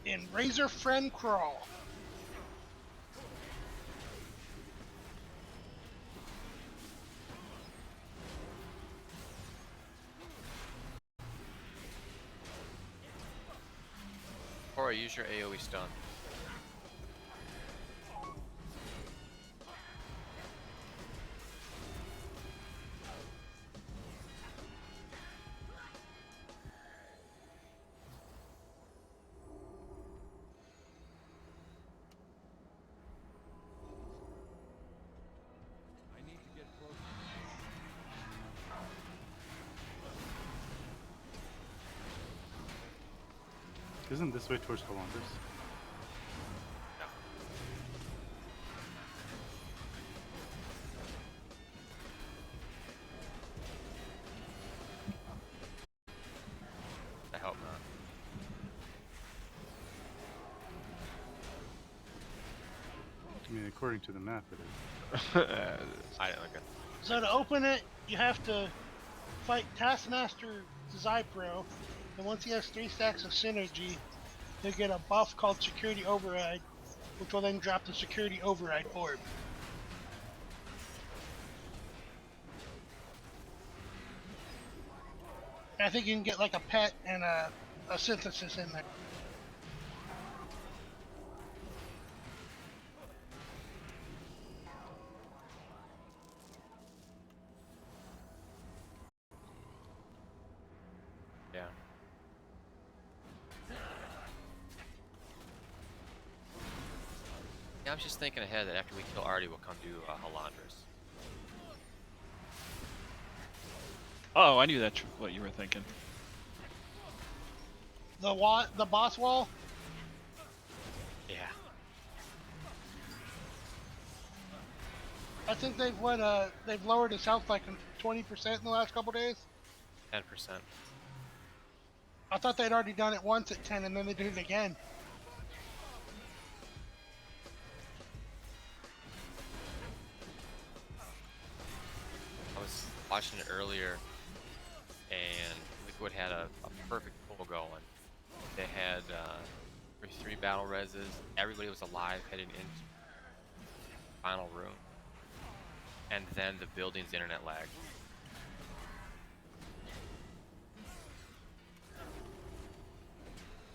Speaker 7: In Razor Friend Crawl.
Speaker 1: Or use your AoE stun.
Speaker 2: Isn't this way towards Columbus?
Speaker 1: I hope not.
Speaker 2: I mean, according to the map, it is.
Speaker 1: I didn't look at.
Speaker 7: So to open it, you have to fight Taskmaster Zypro, and once he has 3 stacks of synergy, he'll get a buff called Security Override, which will then drop the Security Override orb. And I think you can get like a pet and a synthesis in there.
Speaker 1: Yeah, I was just thinking ahead that after we kill Artie, we'll come do Halandras.
Speaker 11: Oh, I knew that's what you were thinking.
Speaker 7: The boss wall?
Speaker 1: Yeah.
Speaker 7: I think they've lowered its health like 20% in the last couple days.
Speaker 1: 10%.
Speaker 7: I thought they'd already done it once at 10 and then they did it again.
Speaker 1: I was watching it earlier, and Liquid had a perfect pull going. They had three battle reses. Everybody was alive heading into the final room. And then the building's internet lagged.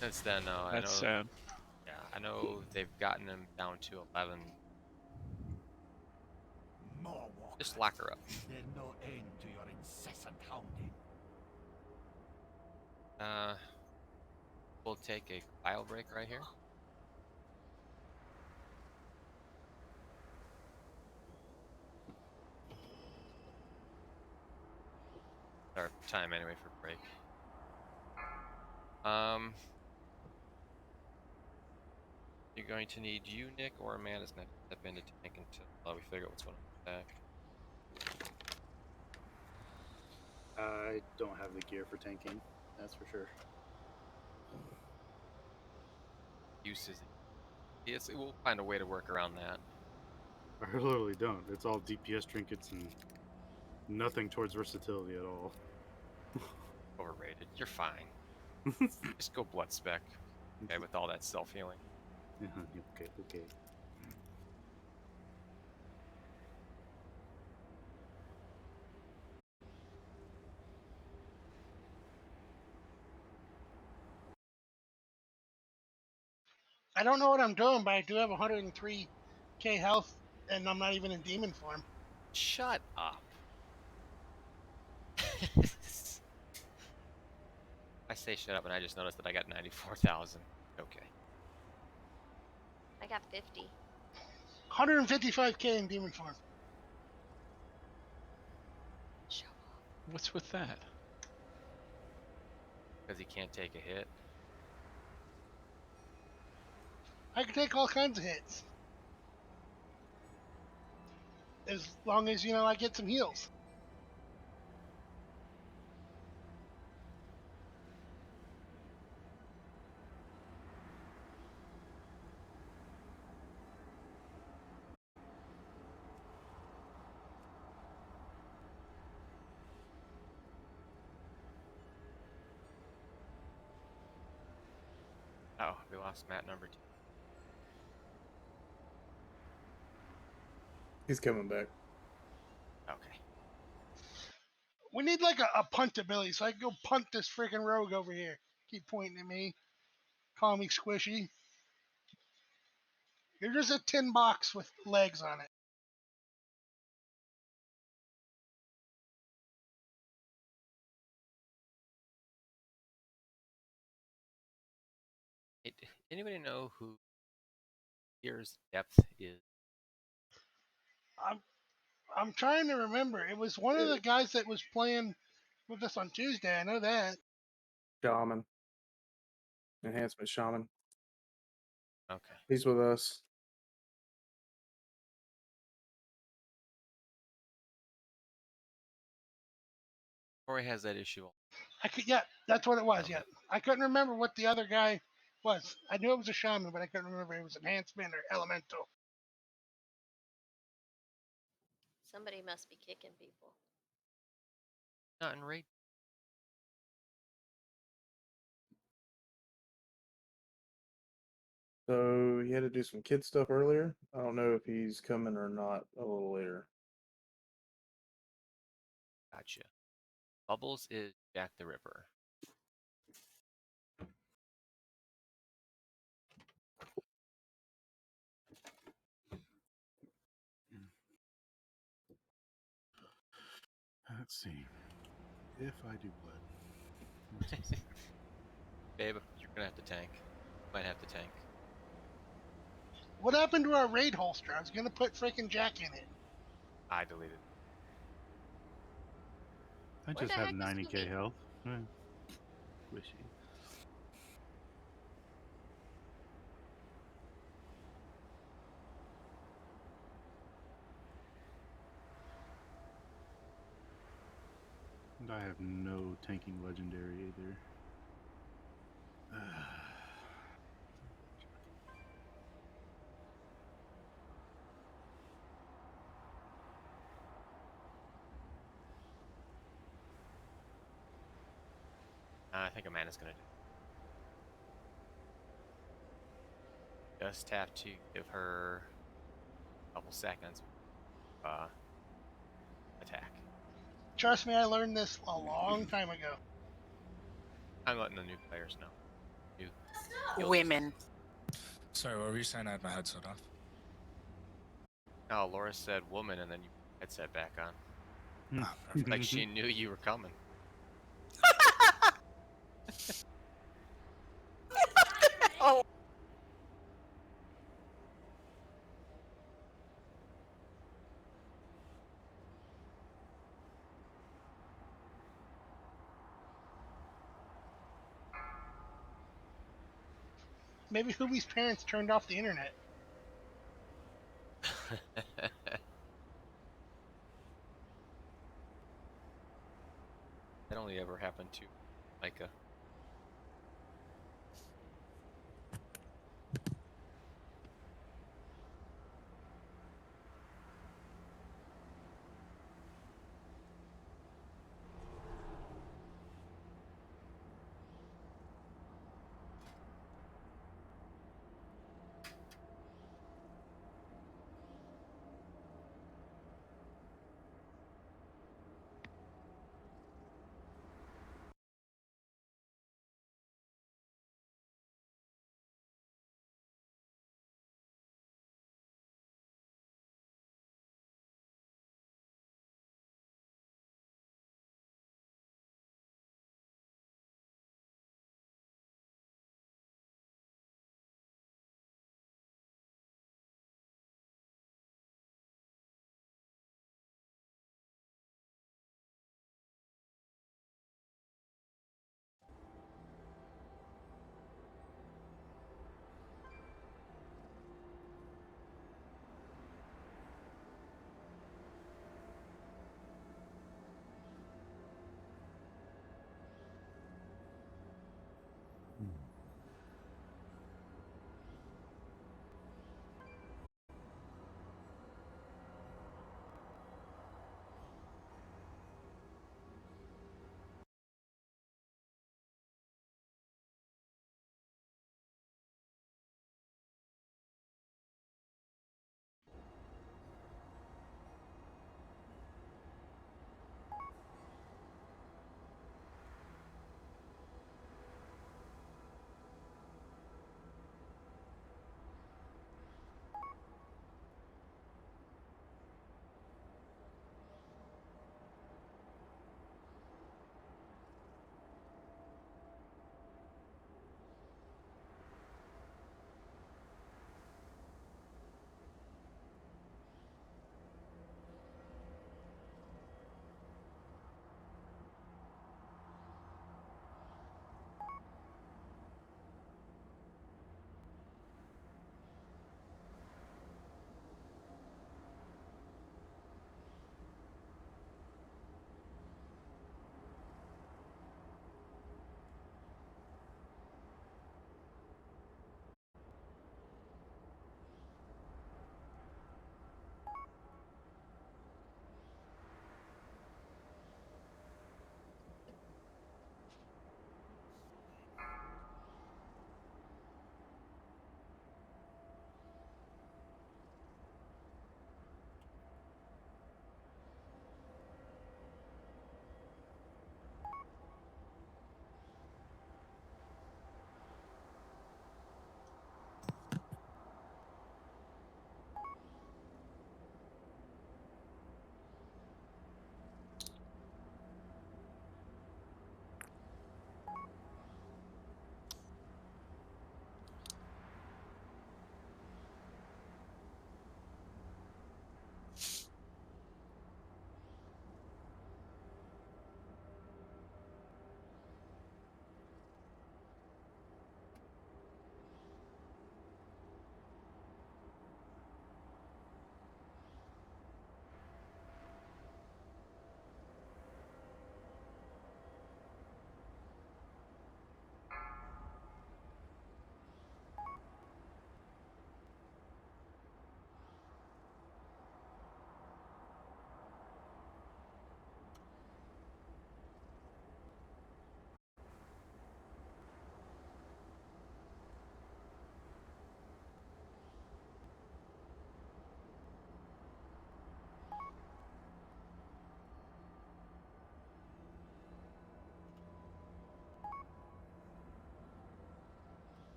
Speaker 1: Since then, I know.
Speaker 11: That's sad.
Speaker 1: Yeah, I know they've gotten him down to 11.
Speaker 4: More walk.
Speaker 1: Just lock her up.
Speaker 4: There's no end to your incessant hounding.
Speaker 1: We'll take a file break right here. Our time anyway for break. You're going to need you, Nick, or Amanda's going to step into tank until we figure out what's going on with that.
Speaker 2: I don't have the gear for tanking, that's for sure.
Speaker 1: Uses. Yes, we'll find a way to work around that.
Speaker 2: I literally don't. It's all DPS trinkets and nothing towards versatility at all.
Speaker 1: Overrated. You're fine. Just go blood spec. Okay, with all that self healing.
Speaker 2: Okay.
Speaker 7: I don't know what I'm doing, but I do have 103k health, and I'm not even in demon form.
Speaker 1: Shut up. I say shut up, and I just noticed that I got 94,000. Okay.
Speaker 14: I got 50.
Speaker 7: 155k in demon form.
Speaker 14: Show off.
Speaker 11: What's with that?
Speaker 1: Because he can't take a hit.
Speaker 7: I can take all kinds of hits. As long as, I get some heals.
Speaker 1: Oh, we lost Matt number 2.
Speaker 13: He's coming back.
Speaker 1: Okay.
Speaker 7: We need like a punt ability, so I can go punt this freaking rogue over here. Keep pointing at me. Call me squishy. You're just a tin box with legs on it.
Speaker 1: Anybody know who Here's Depth is?
Speaker 7: I'm trying to remember. It was one of the guys that was playing with us on Tuesday. I know that.
Speaker 13: Shaman. Enhancement Shaman.
Speaker 1: Okay.
Speaker 13: He's with us.
Speaker 1: Corey has that issue.
Speaker 7: Yeah, that's what it was. Yeah, I couldn't remember what the other guy was. I knew it was a shaman, but I couldn't remember if it was enhancement or elemental.
Speaker 14: Somebody must be kicking people.
Speaker 1: Not in raid.
Speaker 13: So he had to do some kid stuff earlier. I don't know if he's coming or not a little later.
Speaker 1: Gotcha. Bubbles is Jack the Ripper.
Speaker 2: Let's see. If I do blood.
Speaker 1: Babe, you're gonna have to tank. Might have to tank.
Speaker 7: What happened to our raid holster? I was gonna put frickin' Jack in it.
Speaker 1: I deleted.
Speaker 2: I
Speaker 14: Where
Speaker 2: just
Speaker 14: the
Speaker 2: have
Speaker 14: heck is
Speaker 2: 90k
Speaker 14: Scooby?
Speaker 2: health. Eh, squishy. And I have no tanking legendary either.
Speaker 1: I think Amanda's gonna do. Just have to give her a couple seconds. Attack.
Speaker 7: Trust me, I learned this a long time ago.
Speaker 1: I'm letting the new players know. New guild
Speaker 6: Women.
Speaker 8: Sorry, what were you saying? I had my headset off.
Speaker 1: No, Laura said woman, and then you put headset back on.
Speaker 8: Ah, perfect.
Speaker 1: Like she knew you were coming.
Speaker 6: Oh.
Speaker 7: Maybe Hoobie's parents turned off the internet.
Speaker 1: That only ever happened to Micah.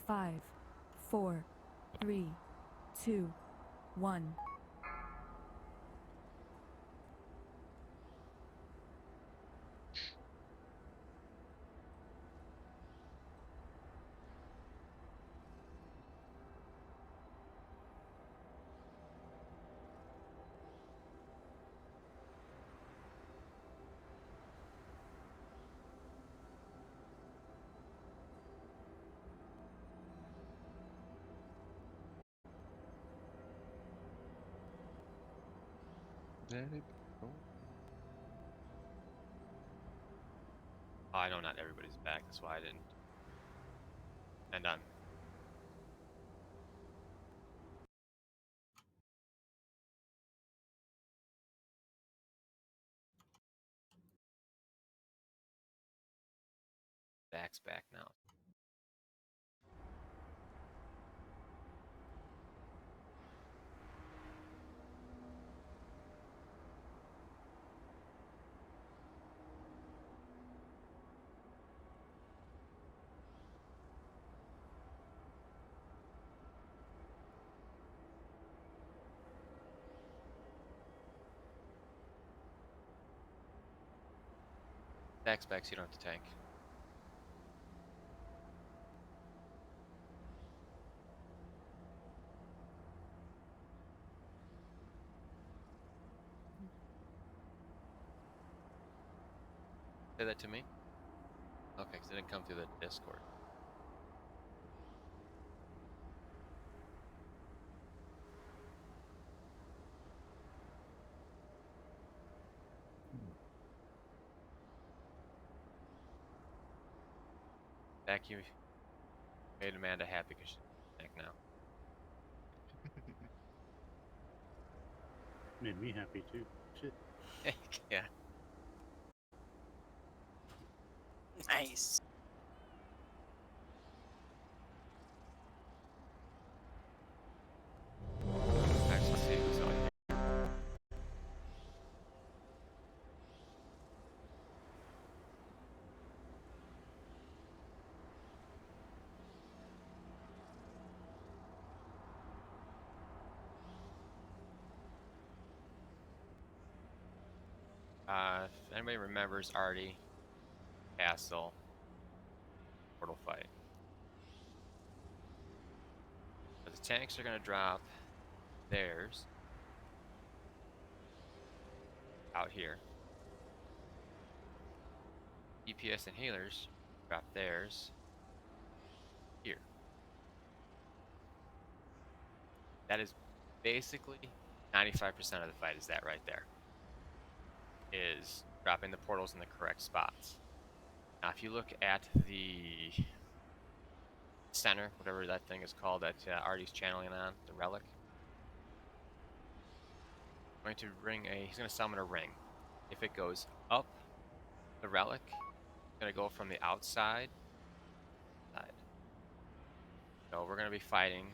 Speaker 3: 5, 4, 3, 2, 1.
Speaker 1: Oh, I know not everybody's back. That's why I didn't. And done. Back's back now. Back's back, so you don't have to tank. Say that to me? Okay, because it didn't come through the Discord. Back, you made Amanda happy because she's back now.
Speaker 2: Made me happy too. Shit.
Speaker 1: Yeah.
Speaker 6: Nice.
Speaker 1: Actually, see who's on here. If anybody remembers Artie, Castle, Portal fight. But the tanks are going to drop theirs out here. DPS and healers drop theirs here. That is basically 95% of the fight is that right there. Is dropping the portals in the correct spots. Now if you look at the center, whatever that thing is called that Artie's channeling on, the relic. Going to he's going to summon a ring. If it goes up the relic, it's going to go from the outside side. So we're going to be fighting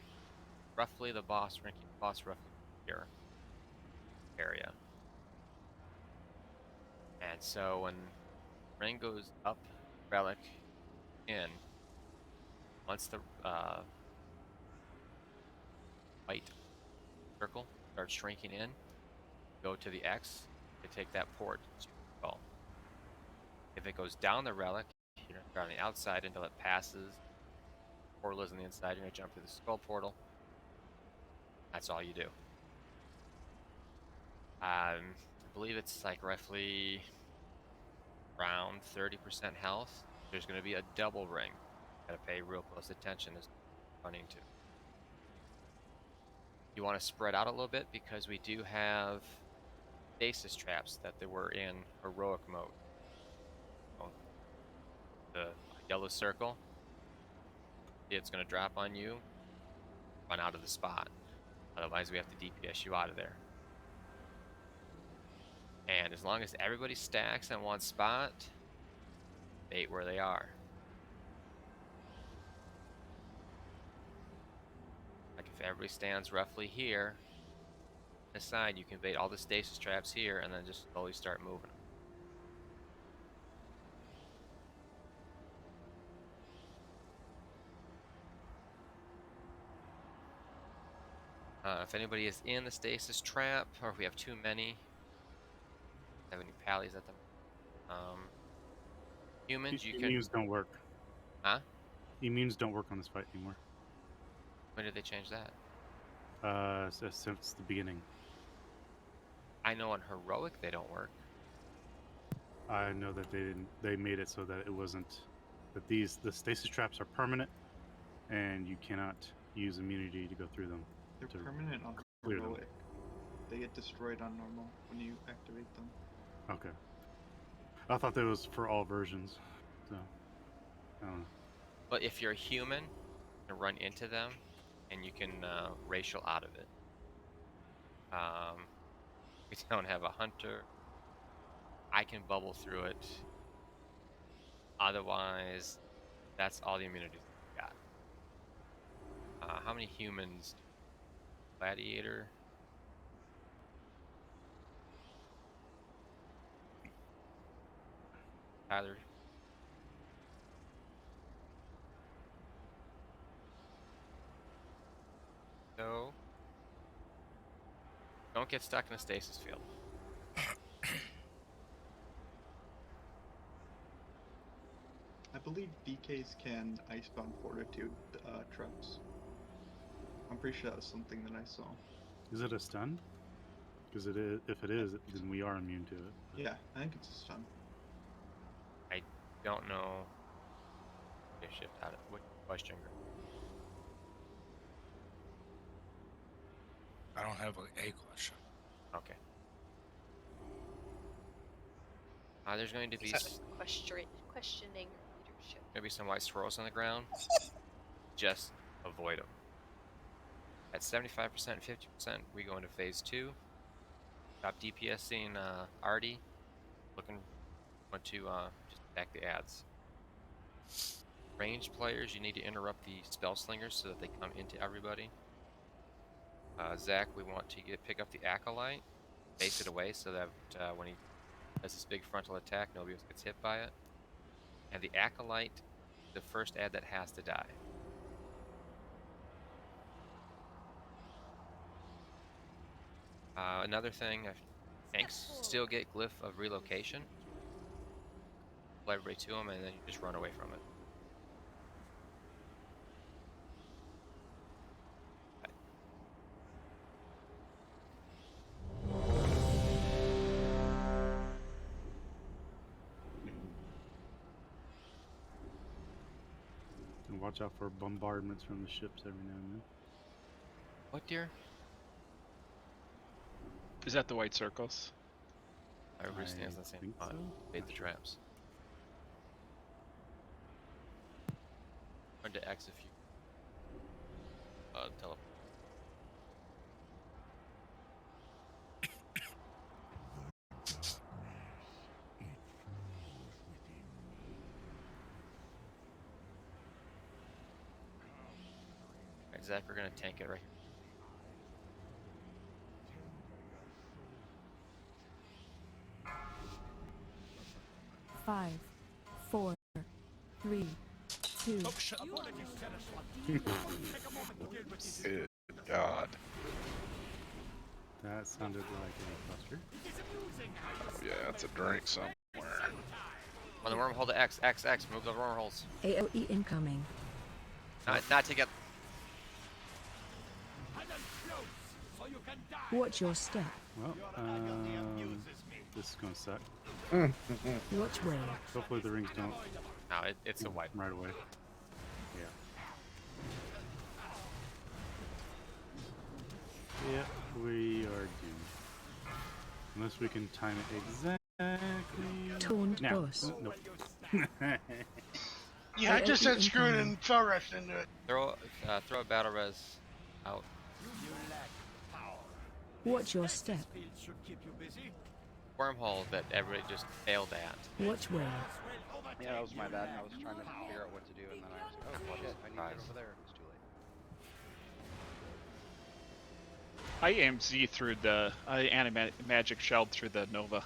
Speaker 1: roughly the boss. We're going to keep the boss roughly here area. And so when ring goes up relic in, once the white circle starts shrinking in, go to the X to take that port to skull. If it goes down the relic, you're going to start on the outside until it passes. Portal is on the inside, you're going to jump through the skull portal. That's all you do. I believe it's like roughly around 30% health. There's going to be a double ring. Gotta pay real close attention as running to. You want to spread out a little bit because we do have stasis traps that they were in heroic mode. So the yellow circle, it's going to drop on you, run out of the spot. Otherwise, we have to DPS you out of there. And as long as everybody stacks in one spot, bait where they are. Like if everybody stands roughly here, this side, you can bait all the stasis traps here and then just slowly start moving. If anybody is in the stasis trap, or if we have too many, have any pallies at them? Humans, you can.
Speaker 2: Immunes don't work.
Speaker 1: Huh?
Speaker 2: Immunes don't work on this fight anymore.
Speaker 1: When did they change that?
Speaker 2: Since the beginning.
Speaker 1: I know on heroic they don't work.
Speaker 2: I know that they didn't. They made it so that it wasn't. That the stasis traps are permanent, and you cannot use immunity to go through them.
Speaker 9: They're
Speaker 2: to
Speaker 9: permanent on
Speaker 2: clear them.
Speaker 9: heroic. They get destroyed on normal when you activate them.
Speaker 2: Okay. I thought that was for all versions. So I don't know.
Speaker 1: But if you're a human, you run into them, and you can racial out of it. We don't have a hunter. I can bubble through it. Otherwise, that's all the immunities we got. How many humans? Gladiator. Tyler. So, don't get stuck in a stasis field.
Speaker 9: I believe DKs can Icebound Fortitude traps. I'm pretty sure that was something that I saw.
Speaker 2: Is it a stun? Because it is. If it is, then we are immune to it.
Speaker 9: Yeah, I think it's a stun.
Speaker 1: I don't know. Shift out of what question?
Speaker 8: I don't have a question.
Speaker 1: Okay. There's going to be
Speaker 14: Questioning leadership.
Speaker 1: Gonna be some white swirls on the ground. Just avoid them. At 75%, 50%, we go into phase 2. Stop DPSing Artie. Want to just attack the ads. Ranged players, you need to interrupt the spell slingers so that they come into everybody. Zach, we want to pick up the acolyte, base it away so that when he does this big frontal attack, nobody else gets hit by it. And the acolyte, the first ad that has to die. Another thing, tanks still get glyph of relocation. Pull everybody to them, and then you just run away from it.
Speaker 2: And watch out for bombardments from the ships every now and then.
Speaker 1: What, dear?
Speaker 11: Is that the white circles?
Speaker 1: Everybody stands on the same spot. Bait the traps. Run to X if you teleport. Alright, Zach, we're gonna tank it right here.
Speaker 3: Five, 4, 3, 2.
Speaker 12: Good God.
Speaker 2: That sounded like a cluster.
Speaker 12: Oh, yeah, it's a drink somewhere.
Speaker 1: On the wormhole to X, X, X, move the wormholes.
Speaker 3: AOE incoming.
Speaker 1: Not to get.
Speaker 3: Watch your step.
Speaker 2: Well, this is gonna suck.
Speaker 3: Watch where.
Speaker 2: Hopefully the rings don't.
Speaker 1: No, it's a wipe.
Speaker 2: Right away. Yeah. Yeah, we are doomed. Unless we can time it exactly.
Speaker 3: Taunt
Speaker 2: now.
Speaker 3: boss.
Speaker 2: Nope.
Speaker 7: Yeah, I just said screw it and fell rush into it.
Speaker 1: Throw a battle res out.
Speaker 3: Watch your step.
Speaker 1: Wormhole that everybody just failed at.
Speaker 3: Watch where.
Speaker 5: Yeah, that was my bad. I was trying to figure out what to do, and then I was like, oh shit, I need to get over there. It was too late.
Speaker 11: I aimed Z through the anti-magic shelled through the Nova.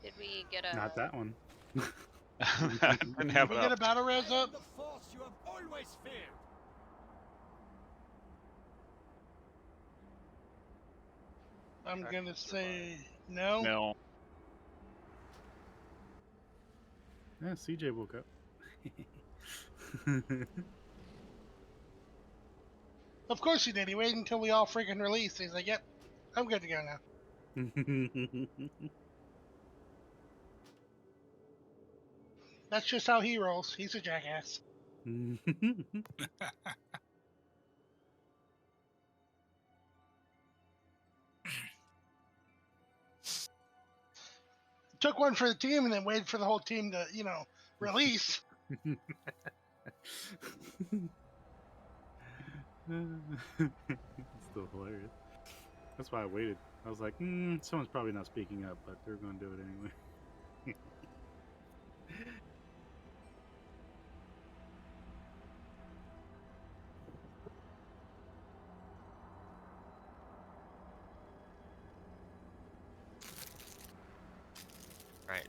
Speaker 14: Did we get a?
Speaker 2: Not that one.
Speaker 11: Didn't have
Speaker 7: We
Speaker 11: it
Speaker 7: get a
Speaker 11: up.
Speaker 7: battle res up. I'm
Speaker 5: Trash
Speaker 7: gonna
Speaker 5: will survive.
Speaker 7: say no.
Speaker 11: No.
Speaker 2: Yeah, CJ woke up.
Speaker 7: Of course he did. He waited until we all freaking released. He's like, "Yep, I'm good to go now." That's just how he rolls. He's a jackass. Took one for the team and then waited for the whole team to, release.
Speaker 2: It's still hilarious. That's why I waited. I was like, someone's probably not speaking up, but they're going to do it anyway.
Speaker 1: Right.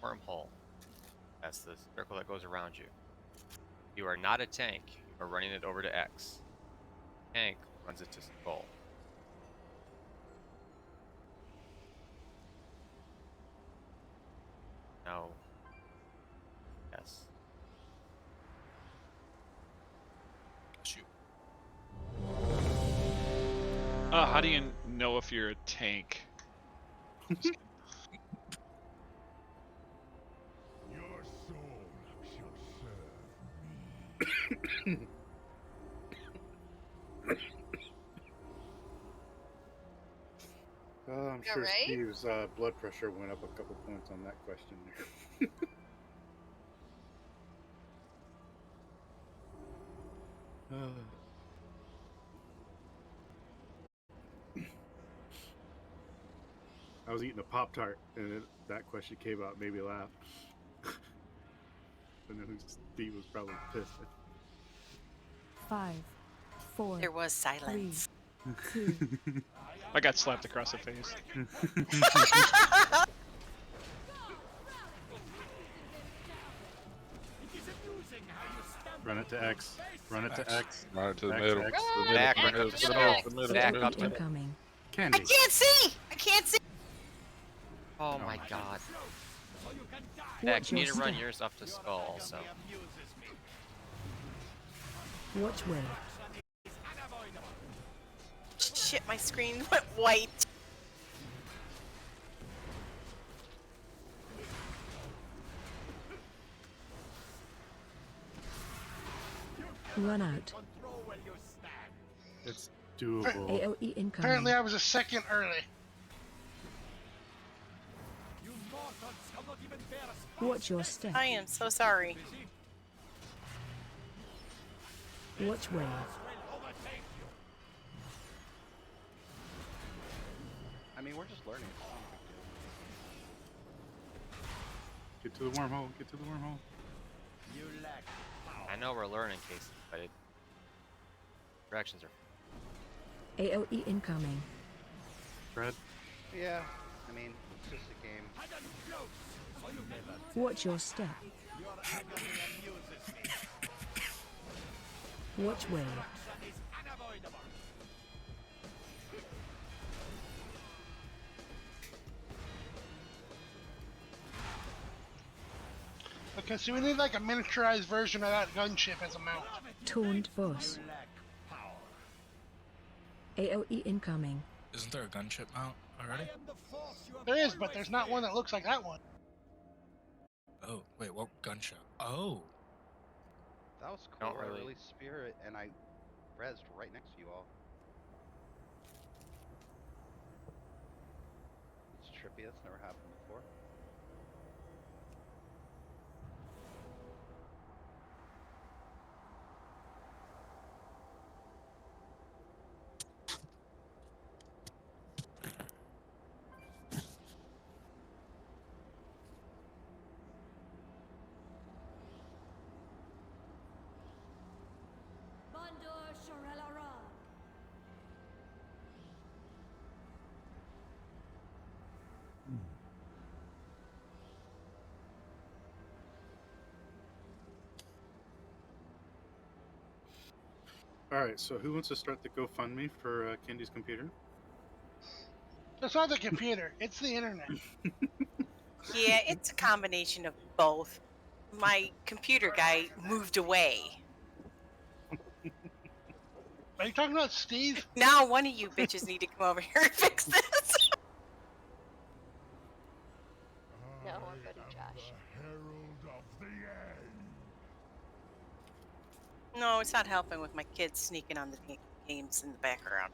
Speaker 1: Wormhole. That's the circle that goes around you. You are not a tank. You are running it over to X. Tank runs it to skull. No. Yes.
Speaker 8: Shoot.
Speaker 11: How do you know if you're a tank?
Speaker 4: Your soul shall serve me.
Speaker 2: I'm
Speaker 14: Yeah,
Speaker 2: sure
Speaker 14: right?
Speaker 2: Steve's blood pressure went up a couple points on that question there. I was eating a Pop-Tart, and that question came out, made me laugh. I know Steve was probably pissed.
Speaker 3: 5, 4,
Speaker 6: There was
Speaker 3: 3,
Speaker 6: silence.
Speaker 3: 2.
Speaker 11: I got slapped across the face.
Speaker 2: Run it to X. Run it to X.
Speaker 12: Run it to the
Speaker 2: X,
Speaker 12: middle.
Speaker 2: X.
Speaker 12: To the middle.
Speaker 1: Back
Speaker 12: To the
Speaker 1: up
Speaker 12: middle.
Speaker 1: to
Speaker 12: To the
Speaker 1: the
Speaker 12: middle.
Speaker 1: middle.
Speaker 12: To the middle.
Speaker 1: Back
Speaker 12: To the
Speaker 1: up to
Speaker 12: middle.
Speaker 1: the
Speaker 3: Incoming.
Speaker 6: I
Speaker 2: Candy.
Speaker 6: can't see! I can't see!
Speaker 1: Oh my god.
Speaker 3: Watch
Speaker 1: Back, you need
Speaker 3: your
Speaker 1: to run
Speaker 3: step.
Speaker 1: yours up to skull also.
Speaker 3: Watch where.
Speaker 6: Shit, my screen went white.
Speaker 3: Run out.
Speaker 2: It's doable.
Speaker 3: AOE incoming.
Speaker 7: Apparently, I was a second early.
Speaker 3: Watch your step.
Speaker 6: I am so sorry.
Speaker 3: Watch where.
Speaker 5: I mean, we're just learning.
Speaker 2: Get to the wormhole. Get to the wormhole.
Speaker 1: I know we're learning, Casey, but directions are.
Speaker 3: AOE incoming.
Speaker 2: Fred?
Speaker 5: Yeah, I mean, it's just a game.
Speaker 3: Watch your step. Watch where.
Speaker 7: Okay, so we need like a miniaturized version of that gunship as a mount.
Speaker 3: Taunt boss. AOE incoming.
Speaker 8: Isn't there a gunship mount already?
Speaker 7: There is, but there's not one that looks like that one.
Speaker 8: Oh, wait, what gunship? Oh.
Speaker 5: That was cool.
Speaker 1: Don't
Speaker 5: I
Speaker 1: really-
Speaker 5: released Spirit and I rezzed right next to you all. It's trippy. That's never happened before.
Speaker 2: All right, so who wants to start the GoFundMe for Candy's computer?
Speaker 7: It's not the computer, it's the internet.
Speaker 6: Yeah, it's a combination of both. My computer guy moved away.
Speaker 7: Are you talking about Steve?
Speaker 6: Now one of you bitches need to come over here and fix this.
Speaker 14: No, our buddy Josh.
Speaker 4: Herald of the end.
Speaker 6: No, it's not helping with my kids sneaking on the games in the background.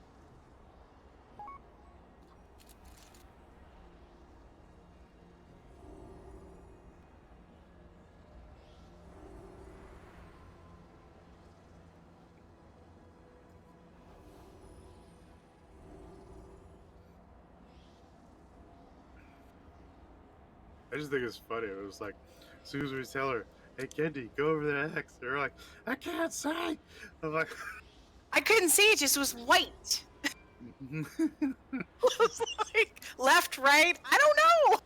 Speaker 2: I just think it's funny. It was like, as soon as we tell her, "Hey, Kendi, go over to X," they're like, "I can't see." I'm like,
Speaker 6: I couldn't see, it just was white. It was like left, right, I don't know.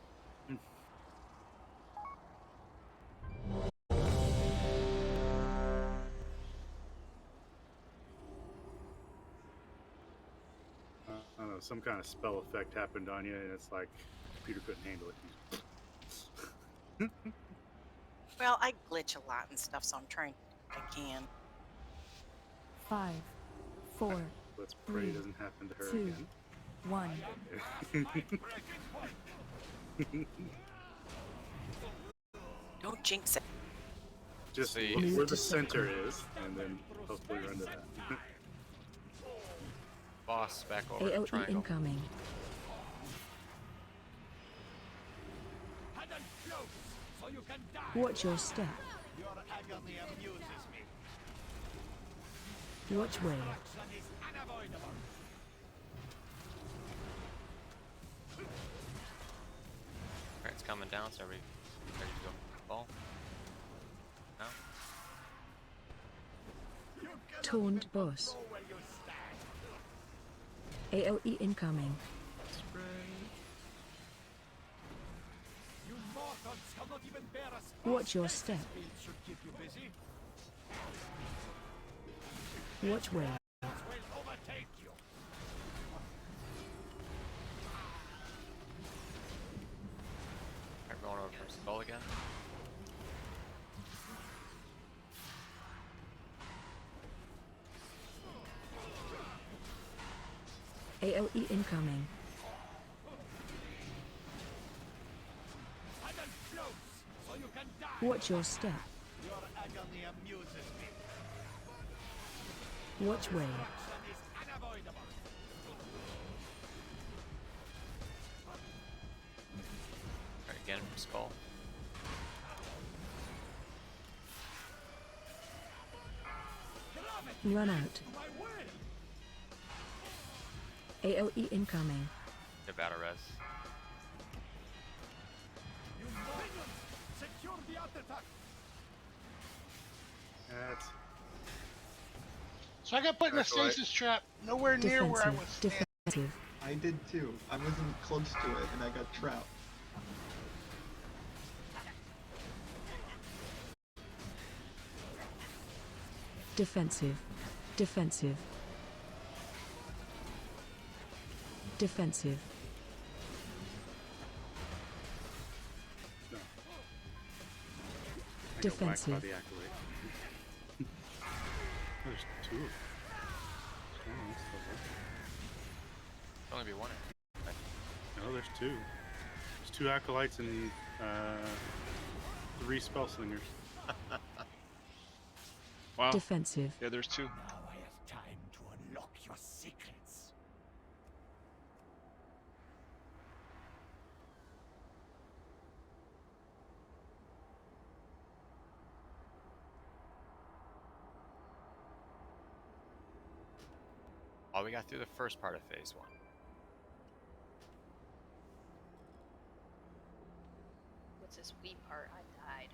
Speaker 2: I don't know, some kind of spell effect happened on you, and it's like, computer couldn't handle it.
Speaker 6: Well, I glitch a lot and stuff, so I'm trying. I can.
Speaker 3: 5, 4,
Speaker 2: Let's pray it doesn't happen to her
Speaker 3: 2,
Speaker 2: again.
Speaker 3: 1.
Speaker 6: Don't jinx it.
Speaker 2: Just
Speaker 1: See.
Speaker 2: look where the center is, and then hopefully run to that.
Speaker 1: Boss, back over to
Speaker 3: AOE
Speaker 1: triangle.
Speaker 3: incoming. Watch your step. Watch way.
Speaker 1: Alright, it's coming down, so ready to go ball. No?
Speaker 3: Taunt boss. AOE incoming. Watch your step. Watch way.
Speaker 1: Alright, going over for skull again.
Speaker 3: AOE incoming. Watch your step. Watch way.
Speaker 1: Alright, again for skull.
Speaker 3: Run out. AOE incoming.
Speaker 1: The battle res.
Speaker 2: That's
Speaker 7: So I got put in a stasis trap nowhere near where I was standing.
Speaker 3: Defensive.
Speaker 9: I did too. I wasn't close to it and I got trapped.
Speaker 3: Defensive. Defensive. Defensive.
Speaker 2: no. I got whacked by
Speaker 3: Defensive.
Speaker 2: the acolyte. Oh, there's two of them. Oh, that's lovely.
Speaker 1: There'll only be one.
Speaker 2: No, there's two. There's two acolytes and 3 spell slingers.
Speaker 11: Wow.
Speaker 3: Defensive.
Speaker 11: Yeah, there's two.
Speaker 4: Now I have time to unlock your secrets.
Speaker 1: Oh, we got through the first part of phase 1.
Speaker 14: What's this we part? I died.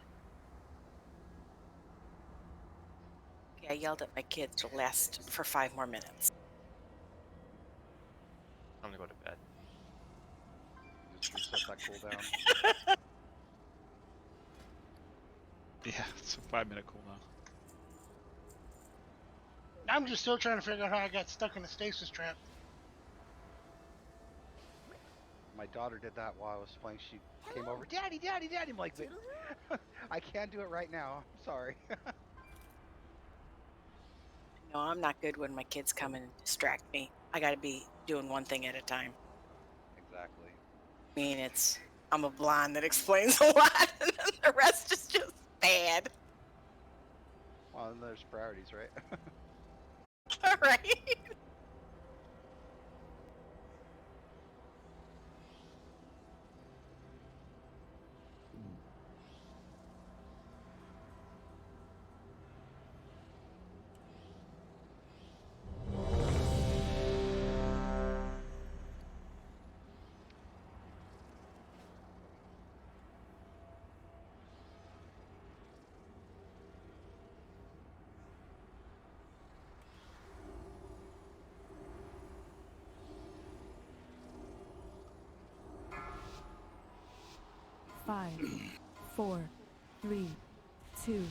Speaker 6: Okay, I yelled at my kids to last for 5 more minutes.
Speaker 1: I'm gonna go to bed.
Speaker 5: Just reset that cooldown.
Speaker 11: Yeah, it's a 5-minute cooldown.
Speaker 7: I'm just still trying to figure out how I got stuck in a stasis trap.
Speaker 5: My daughter did that while I was playing. She came over, Daddy, Daddy, Daddy. I'm like, I can't do it right now. I'm sorry.
Speaker 6: No, I'm not good when my kids come and distract me. I got to be doing one thing at a time.
Speaker 5: Exactly.
Speaker 6: I mean, I'm a blonde that explains a lot, and then the rest is just bad.
Speaker 5: Well, then there's priorities, right?
Speaker 6: All right.
Speaker 3: Five, 4, 3, 2,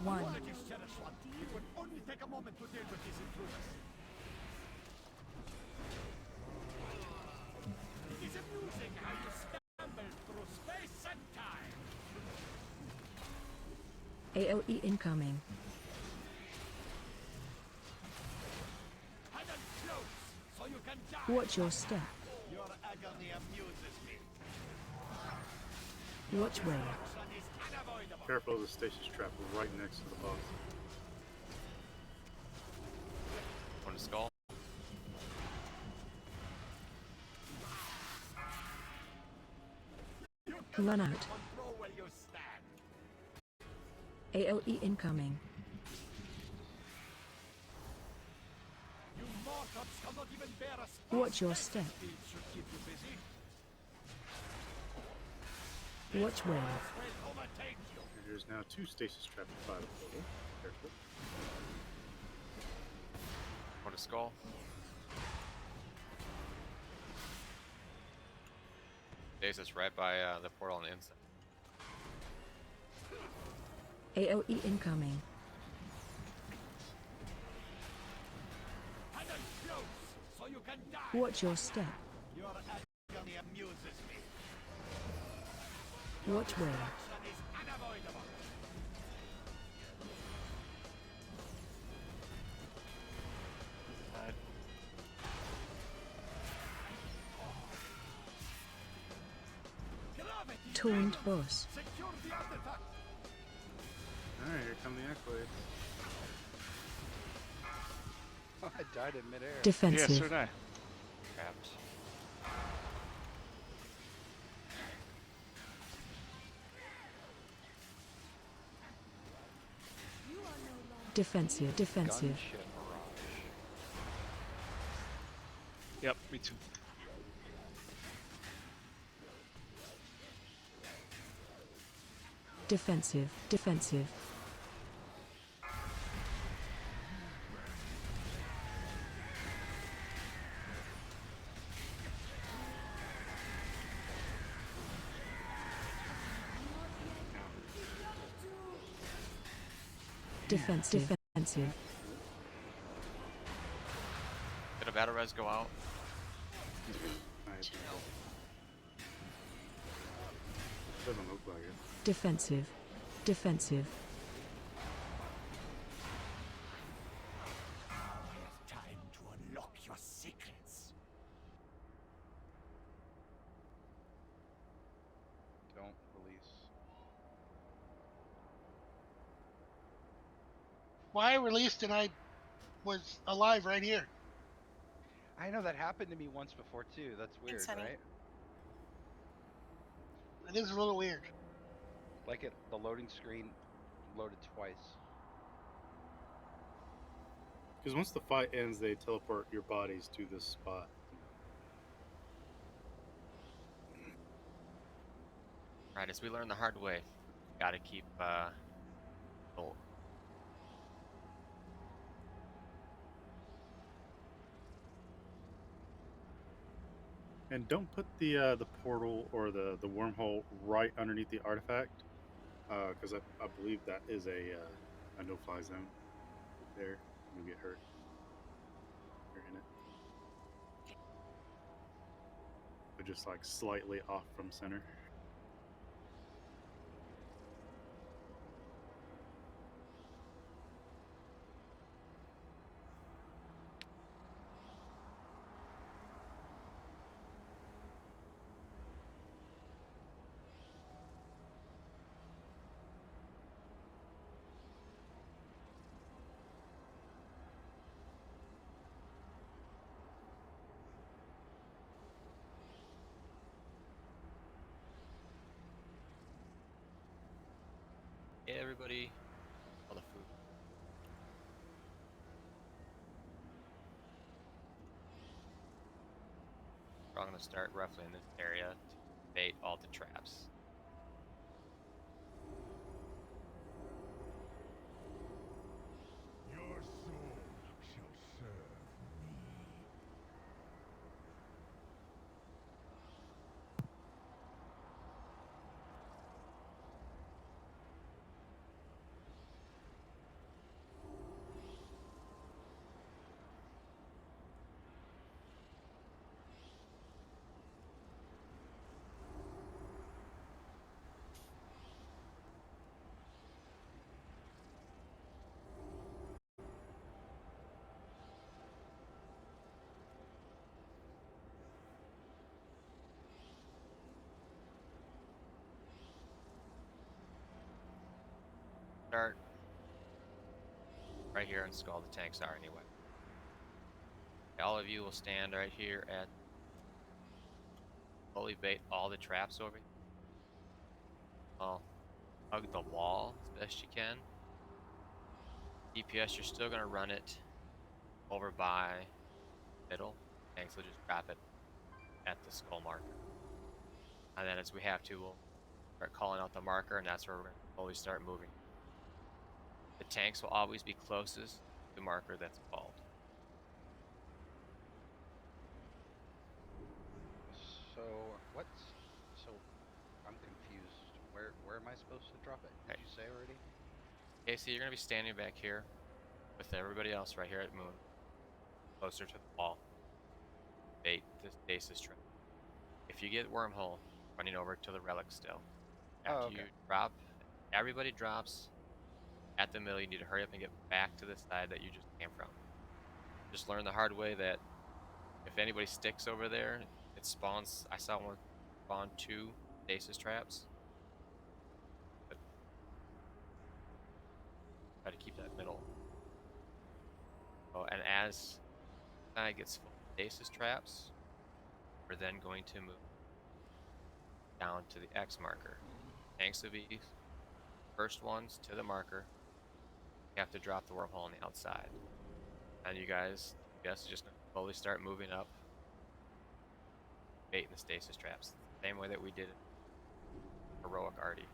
Speaker 3: 1.
Speaker 4: Apologies, Saraswat. It would only take a moment to deal with these intruders. It is amusing how you stumble through space and time.
Speaker 3: AOE incoming.
Speaker 4: Hidden close, so you can die.
Speaker 3: Watch your step.
Speaker 4: Your agony amuses me.
Speaker 3: Watch where.
Speaker 4: Action is unavoidable.
Speaker 2: Careful of the stasis trap right next to the boss.
Speaker 1: On the skull.
Speaker 3: Run out.
Speaker 4: Control where you stand.
Speaker 3: AOE incoming.
Speaker 4: You mortals cannot even bear a space.
Speaker 3: Watch your step.
Speaker 4: It should keep you busy.
Speaker 3: Watch where.
Speaker 4: Will overtake you.
Speaker 2: There's now 2 stasis traps by the portal. Careful.
Speaker 1: On the skull. Stasis right by the portal on the inside.
Speaker 3: AOE incoming.
Speaker 4: Hidden close, so you can die.
Speaker 3: Watch your step.
Speaker 4: Your agony amuses me.
Speaker 3: Watch where.
Speaker 4: Action is unavoidable. Gravity
Speaker 3: Taunt boss.
Speaker 4: secure the artifact.
Speaker 2: Alright, here come the accolades.
Speaker 5: I died in midair.
Speaker 3: Defensive.
Speaker 11: Yes, so did I.
Speaker 1: Trapped.
Speaker 3: Defensive. Defensive.
Speaker 5: Gunship barrage.
Speaker 11: Yep, me too.
Speaker 3: Defensive. Defensive. Defensive. Defensive.
Speaker 1: Did a battle res go out?
Speaker 2: Nice. Doesn't look like it.
Speaker 3: Defensive. Defensive.
Speaker 4: Time to unlock your secrets.
Speaker 5: Don't release.
Speaker 7: Well, I released and I was alive right here.
Speaker 5: I know that happened to me once before too. That's weird,
Speaker 6: Thanks, honey.
Speaker 5: right?
Speaker 7: It is a little weird.
Speaker 5: Like the loading screen loaded twice.
Speaker 2: Because once the fight ends, they teleport your bodies to this spot.
Speaker 1: Right, as we learned the hard way, gotta keep goal.
Speaker 2: And don't put the portal or the wormhole right underneath the artifact, because I believe that is a no-fly zone. There, you'll get hurt. You're in it. but just like slightly off from center.
Speaker 1: Hey everybody, all the food. We're going to start roughly in this area to bait all the traps.
Speaker 4: Your soul shall serve me.
Speaker 1: Start right here and see all the tanks are anyway. All of you will stand right here and slowly bait all the traps over here. Well, hug the wall as best you can. DPS, you're still going to run it over by middle. Tanks will just drop it at the skull marker. And then as we have to, we'll start calling out the marker, and that's where we're going to slowly start moving. The tanks will always be closest to the marker that's called.
Speaker 5: So I'm confused. Where am I supposed to drop it? Did you say already?
Speaker 1: Okay, so you're going to be standing back here with everybody else right here at Moon, closer to the wall. Bait the stasis trap. If you get wormhole, running over to the relic still. After you drop, everybody drops at the middle. You need to hurry up and get back to the side that you just came from. Just learn the hard way that if anybody sticks over there, it spawns. I saw one spawn 2 stasis traps. But try to keep that middle. Oh, and as it gets full of stasis traps, we're then going to move down to the X marker. Tanks will be first ones to the marker. You have to drop the wormhole on the outside. And you guys, yes, just gonna slowly start moving up, baiting the stasis traps. Same way that we did it. Heroic Artie.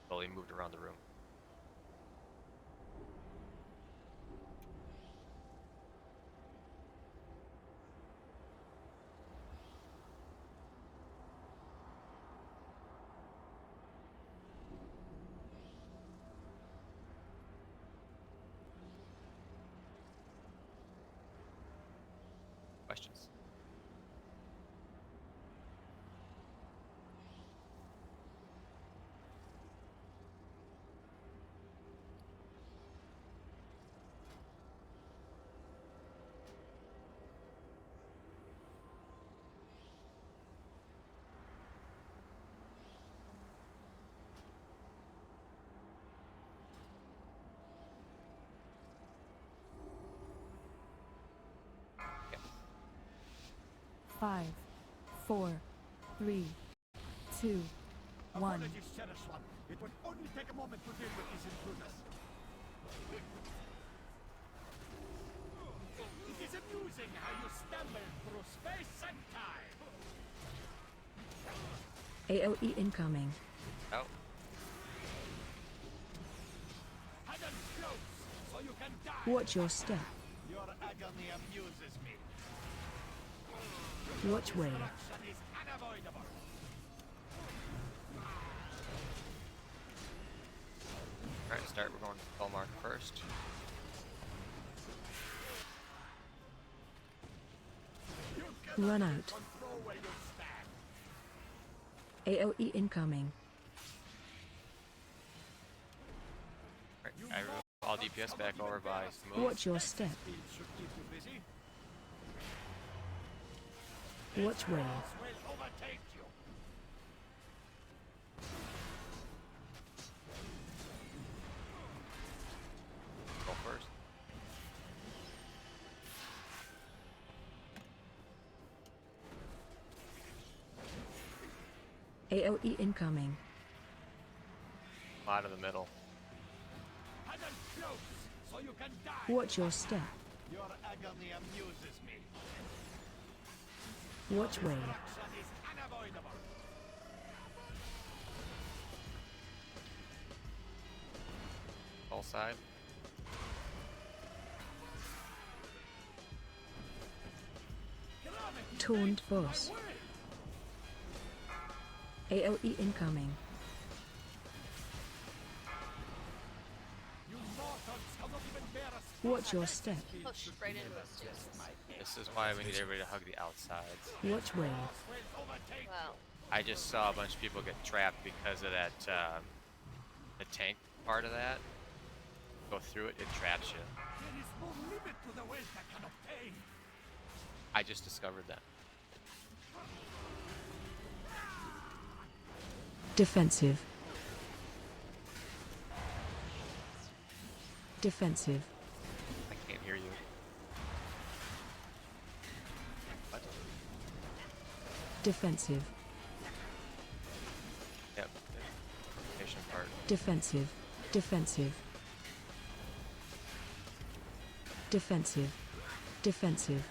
Speaker 1: Slowly moved around the room. Questions? Okay.
Speaker 3: 5, 4, 3, 2, 1.
Speaker 4: Apologies, Sheriff's One. It would only take a moment to deal with these intruders. It is amusing how you stumble through space and time.
Speaker 3: AOE incoming.
Speaker 1: Oh.
Speaker 4: Hang close, so you can die.
Speaker 3: Watch your step.
Speaker 4: Your agony amuses me.
Speaker 3: Watch way.
Speaker 4: Destruction is unavoidable.
Speaker 1: Alright, start. We're going to skull marker first.
Speaker 3: Run out.
Speaker 4: Control where you
Speaker 3: AOE incoming.
Speaker 1: I roll all DPS back over by smooth.
Speaker 3: Watch your step. Watch wave.
Speaker 1: Go first.
Speaker 3: AOE incoming.
Speaker 1: Out of the middle.
Speaker 3: Watch your step.
Speaker 4: Your agony amuses me.
Speaker 3: Watch wave.
Speaker 4: Destruction is unavoidable.
Speaker 1: All side.
Speaker 3: Taunt boss. AOE incoming. Watch your step.
Speaker 14: Push right into the stasis.
Speaker 1: This is why we need everybody to hug the outsides.
Speaker 3: Watch wave.
Speaker 14: Wow.
Speaker 1: I just saw a bunch of people get trapped because of that, the tank part of that. Go through it, it traps you.
Speaker 4: There is no limit to the wealth I can obtain.
Speaker 1: I just discovered that.
Speaker 3: Defensive. Defensive.
Speaker 1: I can't hear you. What?
Speaker 3: Defensive.
Speaker 1: Yep. The patient part.
Speaker 3: Defensive. Defensive. Defensive. Defensive.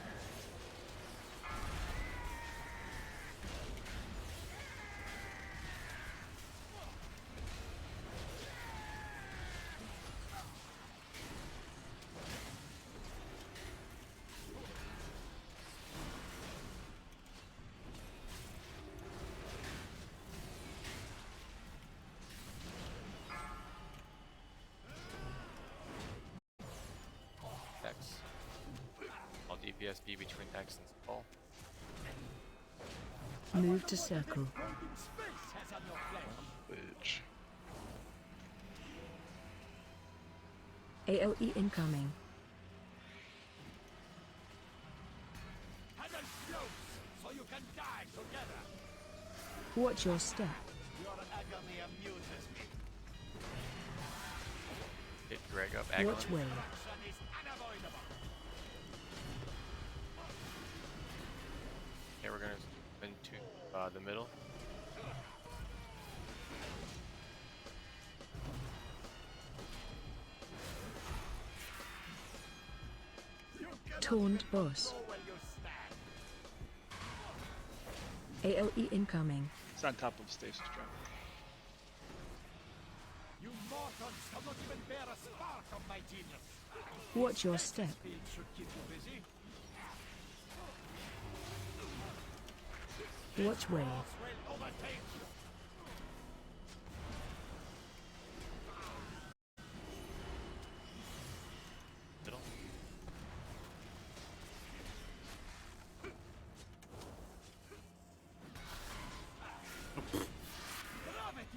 Speaker 1: X. All DPS be between X and skull.
Speaker 3: Move to circle.
Speaker 12: Bitch.
Speaker 3: AOE incoming.
Speaker 4: Huddle close, so you can die together.
Speaker 3: Watch your step.
Speaker 4: Your agony amuses me.
Speaker 1: Hit Greg up. Agony.
Speaker 3: Watch wave.
Speaker 4: Destruction is unavoidable.
Speaker 1: Okay, we're gonna spin to the middle.
Speaker 3: Taunt boss.
Speaker 4: Go where you stand.
Speaker 3: AOE incoming.
Speaker 11: It's on top of stasis trap.
Speaker 4: You mortals cannot even bear a spark of my genius.
Speaker 3: Watch your step.
Speaker 4: Speed should keep you busy.
Speaker 3: Watch wave.
Speaker 4: Force will overtake you.
Speaker 1: Middle.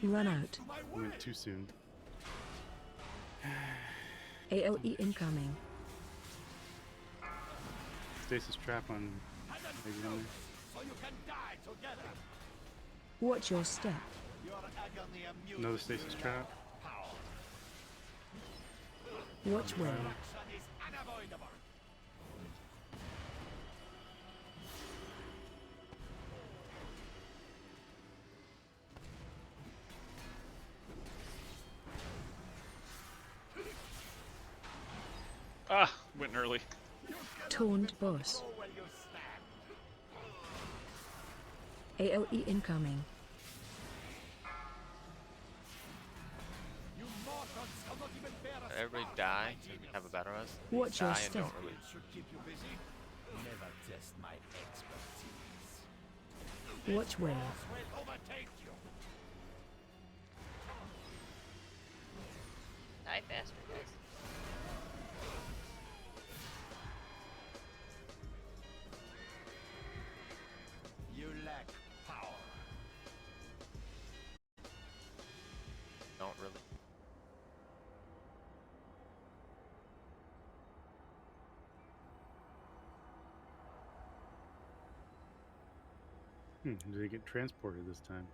Speaker 3: Run out.
Speaker 2: I went too soon.
Speaker 3: AOE incoming.
Speaker 2: Stasis trap on. Maybe on there.
Speaker 4: So you can die together.
Speaker 3: Watch your step.
Speaker 4: Your agony amuses
Speaker 2: Another stasis trap.
Speaker 4: power.
Speaker 3: Watch wave.
Speaker 4: Destruction is unavoidable.
Speaker 11: Ah, went early.
Speaker 3: Taunt boss.
Speaker 4: Go where you stand.
Speaker 3: AOE incoming.
Speaker 4: You mortals cannot even bear a
Speaker 1: Everybody
Speaker 4: spark
Speaker 1: die
Speaker 4: of my
Speaker 1: to
Speaker 4: genius.
Speaker 1: have a battle res.
Speaker 3: Watch your
Speaker 1: Die and
Speaker 3: step.
Speaker 1: don't really.
Speaker 4: Should keep you busy. Never test my expertise.
Speaker 3: Watch wave.
Speaker 4: Force will overtake you.
Speaker 14: Die faster, guys.
Speaker 4: You lack power.
Speaker 2: Did they get transported this time?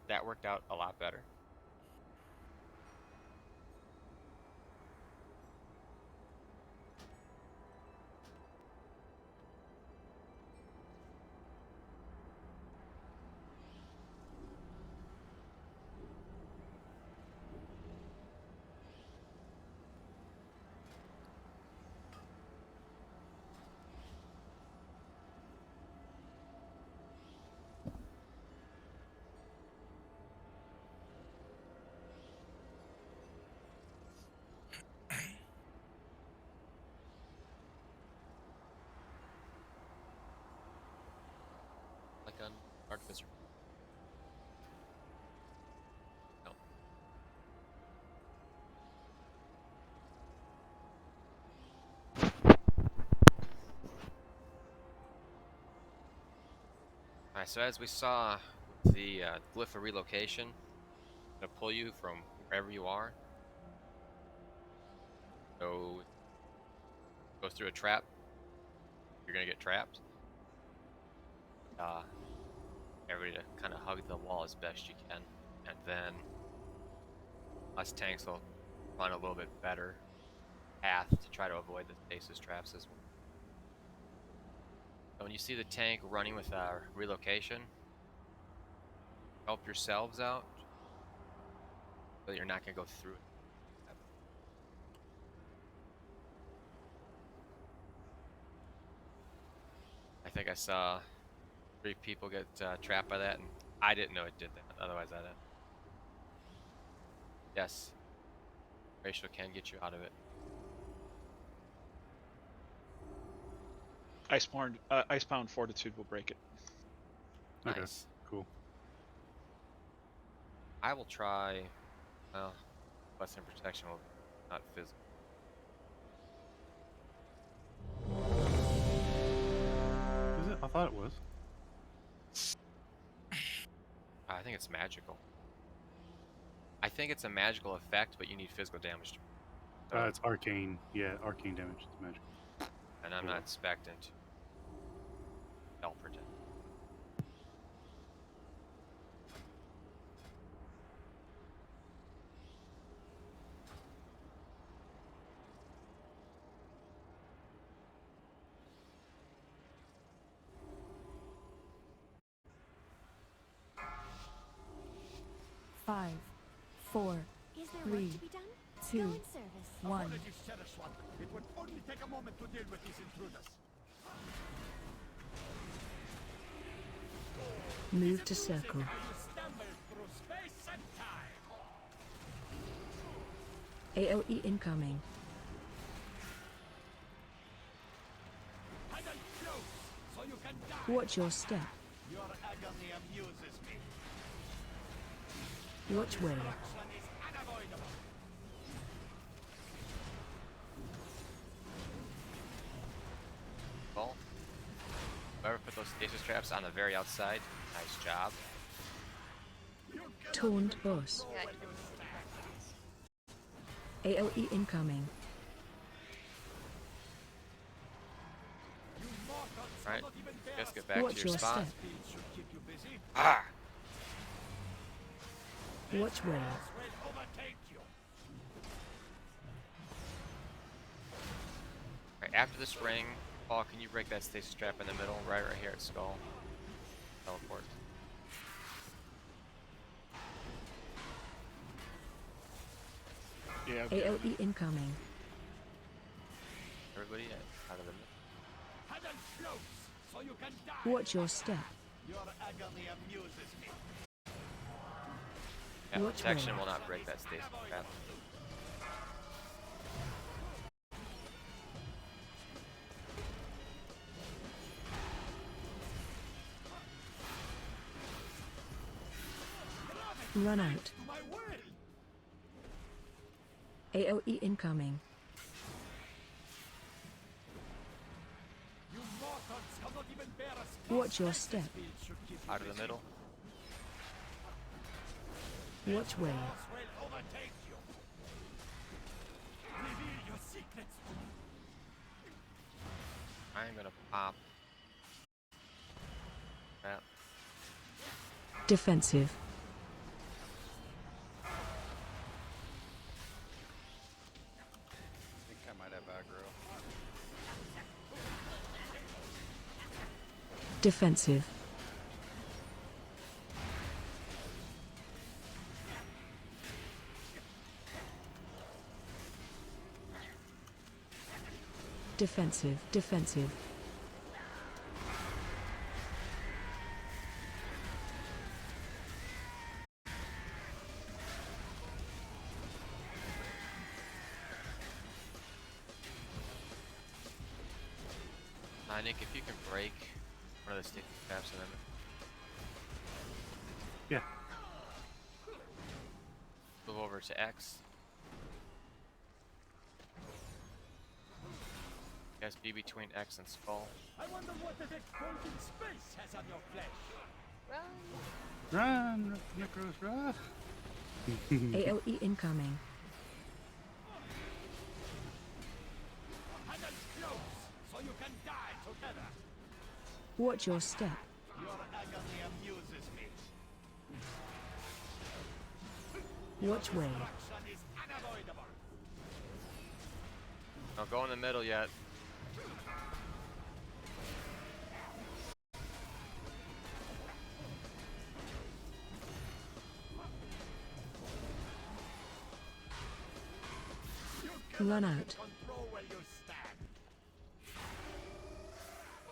Speaker 1: That worked out a lot better. Like an artificer. No. Alright, so as we saw with the glyph of relocation, it'll pull you from wherever you are. So, go through a trap, you're gonna get trapped. Everybody to kind of hug the wall as best you can, and then us tanks will run a little bit better path to try to avoid the stasis traps as well. So when you see the tank running with our relocation, help yourselves out so that you're not going to go through it. I think I saw 3 people get trapped by that, and I didn't know it did that. Otherwise, I'd have. Yes. Ratio can get you out of it.
Speaker 11: Icebound Fortitude will break it.
Speaker 2: Okay,
Speaker 1: Nice.
Speaker 2: cool.
Speaker 1: I will try. Well, Western Protection will not physical.
Speaker 2: Is it? I thought it was.
Speaker 1: I think it's magical. I think it's a magical effect, but you need physical damage to. So,
Speaker 2: It's arcane. Yeah, arcane damage. It's magical.
Speaker 1: and I'm not expecting to. Spell protect.
Speaker 3: Five, four,
Speaker 15: Is there
Speaker 3: three,
Speaker 15: work to be done?
Speaker 3: two,
Speaker 15: Go in service.
Speaker 3: one.
Speaker 4: Apologies, Saraswat. It would only take a moment to deal with these intruders.
Speaker 3: Move to circle.
Speaker 4: How you stumble through space and time.
Speaker 3: AOE incoming.
Speaker 4: Hide close, so you can die.
Speaker 3: Watch your step.
Speaker 4: Your agony amuses me.
Speaker 3: Watch where.
Speaker 4: Destruction is unavoidable.
Speaker 1: Well, whoever put those stasis traps on the very outside, nice job.
Speaker 3: Taunt boss. AOE incoming.
Speaker 1: Alright, just get back
Speaker 3: Watch
Speaker 1: to your
Speaker 3: your
Speaker 1: spot.
Speaker 3: step.
Speaker 4: Should keep you busy.
Speaker 1: Ah!
Speaker 3: Watch where.
Speaker 4: Will overtake you.
Speaker 1: Right, after this ring, Paul, can you break that stasis trap in the middle, right here at Skull? Teleport.
Speaker 11: Yeah.
Speaker 3: AOE incoming.
Speaker 1: Everybody out of the middle.
Speaker 4: Hide close, so you can die.
Speaker 3: Watch your step.
Speaker 4: Your agony amuses me.
Speaker 1: Yeah,
Speaker 3: Watch
Speaker 1: protection
Speaker 3: where.
Speaker 1: will not break that stasis trap.
Speaker 3: Run out.
Speaker 4: To my will.
Speaker 3: AOE incoming.
Speaker 4: You mortals cannot even bear a
Speaker 3: Watch your step.
Speaker 4: speed should keep you
Speaker 1: Out of the
Speaker 4: busy.
Speaker 1: middle.
Speaker 3: Watch where.
Speaker 4: Force will overtake you. Reveal your secrets to me.
Speaker 1: I'm gonna pop
Speaker 3: Defensive.
Speaker 5: I think I might have aggro.
Speaker 3: Defensive. Defensive. Defensive.
Speaker 1: Nick, if you can break one of the sticky traps and then
Speaker 2: Yeah.
Speaker 1: move over to X. You guys be between X and Skull.
Speaker 4: I wonder what the exploding space has on your flesh.
Speaker 14: Run!
Speaker 2: Run, Necros, run!
Speaker 3: AOE incoming.
Speaker 4: Hand close, so you can die together.
Speaker 3: Watch your step.
Speaker 4: Your agony amuses me.
Speaker 3: Watch way.
Speaker 4: Destruction is unavoidable.
Speaker 1: Don't go in the middle yet.
Speaker 3: Run out.
Speaker 4: Control where you stand.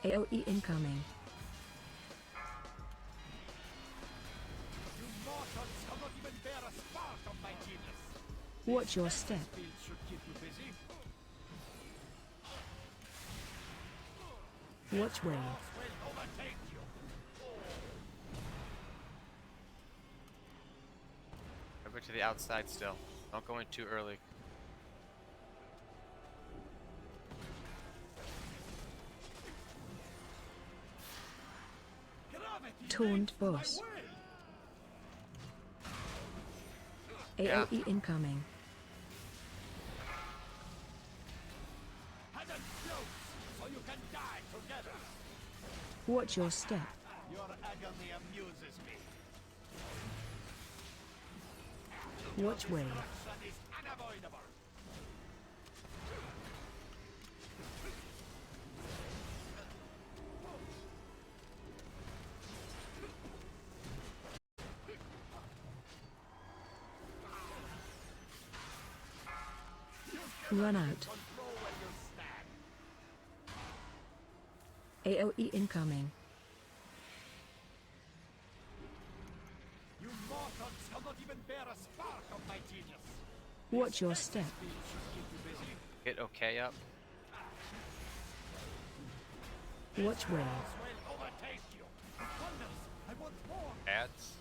Speaker 3: AOE incoming.
Speaker 4: You mortals cannot even bear a spark of my genius.
Speaker 3: Watch your step.
Speaker 4: Field should keep you busy.
Speaker 3: Watch way.
Speaker 4: Will overtake you.
Speaker 1: Over to the outside still. Don't go in too early.
Speaker 3: Taunt boss. AOE incoming.
Speaker 4: Hand close, so you can die together.
Speaker 3: Watch your step.
Speaker 4: Your agony amuses me.
Speaker 3: Watch way.
Speaker 4: Destruction is unavoidable.
Speaker 3: Run out.
Speaker 4: Control where you stand.
Speaker 3: AOE incoming.
Speaker 4: You mortals cannot even bear a spark of my genius.
Speaker 3: Watch your step.
Speaker 4: Field should keep you busy.
Speaker 1: Get okay up.
Speaker 3: Watch way.
Speaker 4: Will overtake you. Wonders, I want more.
Speaker 1: Ads.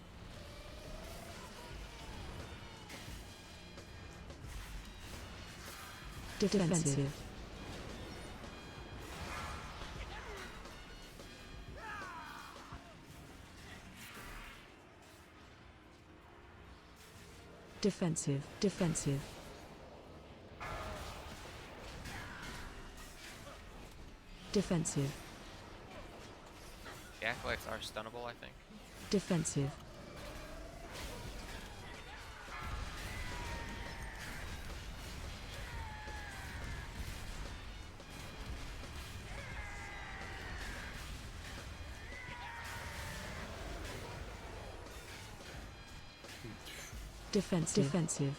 Speaker 3: Defensive. Defensive. Defensive. Defensive.
Speaker 1: The acolytes are stunnable, I think.
Speaker 3: Defensive. Defensive. Defensive.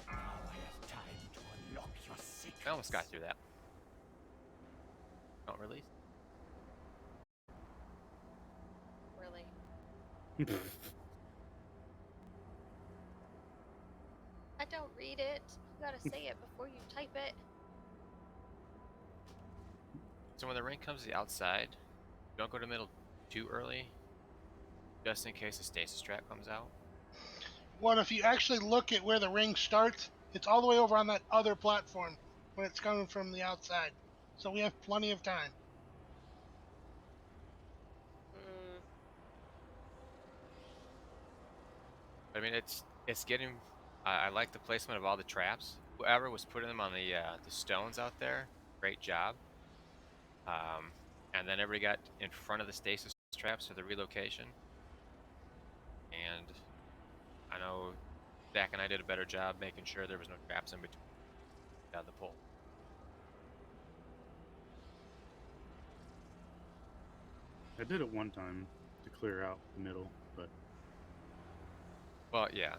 Speaker 4: Now I have time to unlock your secret.
Speaker 1: I almost got through that. Don't release.
Speaker 14: Really? I don't read it. You gotta say it before you type it.
Speaker 1: So when the ring comes to the outside, don't go to the middle too early, just in case the stasis trap comes out.
Speaker 7: Well, if you actually look at where the ring starts, it's all the way over on that other platform when it's coming from the outside. So we have plenty of time.
Speaker 1: I mean, it's getting. I like the placement of all the traps. Whoever was putting them on the stones out there, great job. And then everybody got in front of the stasis traps for the relocation. And I know Zach and I did a better job making sure there was no traps in between the pole.
Speaker 2: I did it one time to clear out the middle, but
Speaker 1: Well, yeah.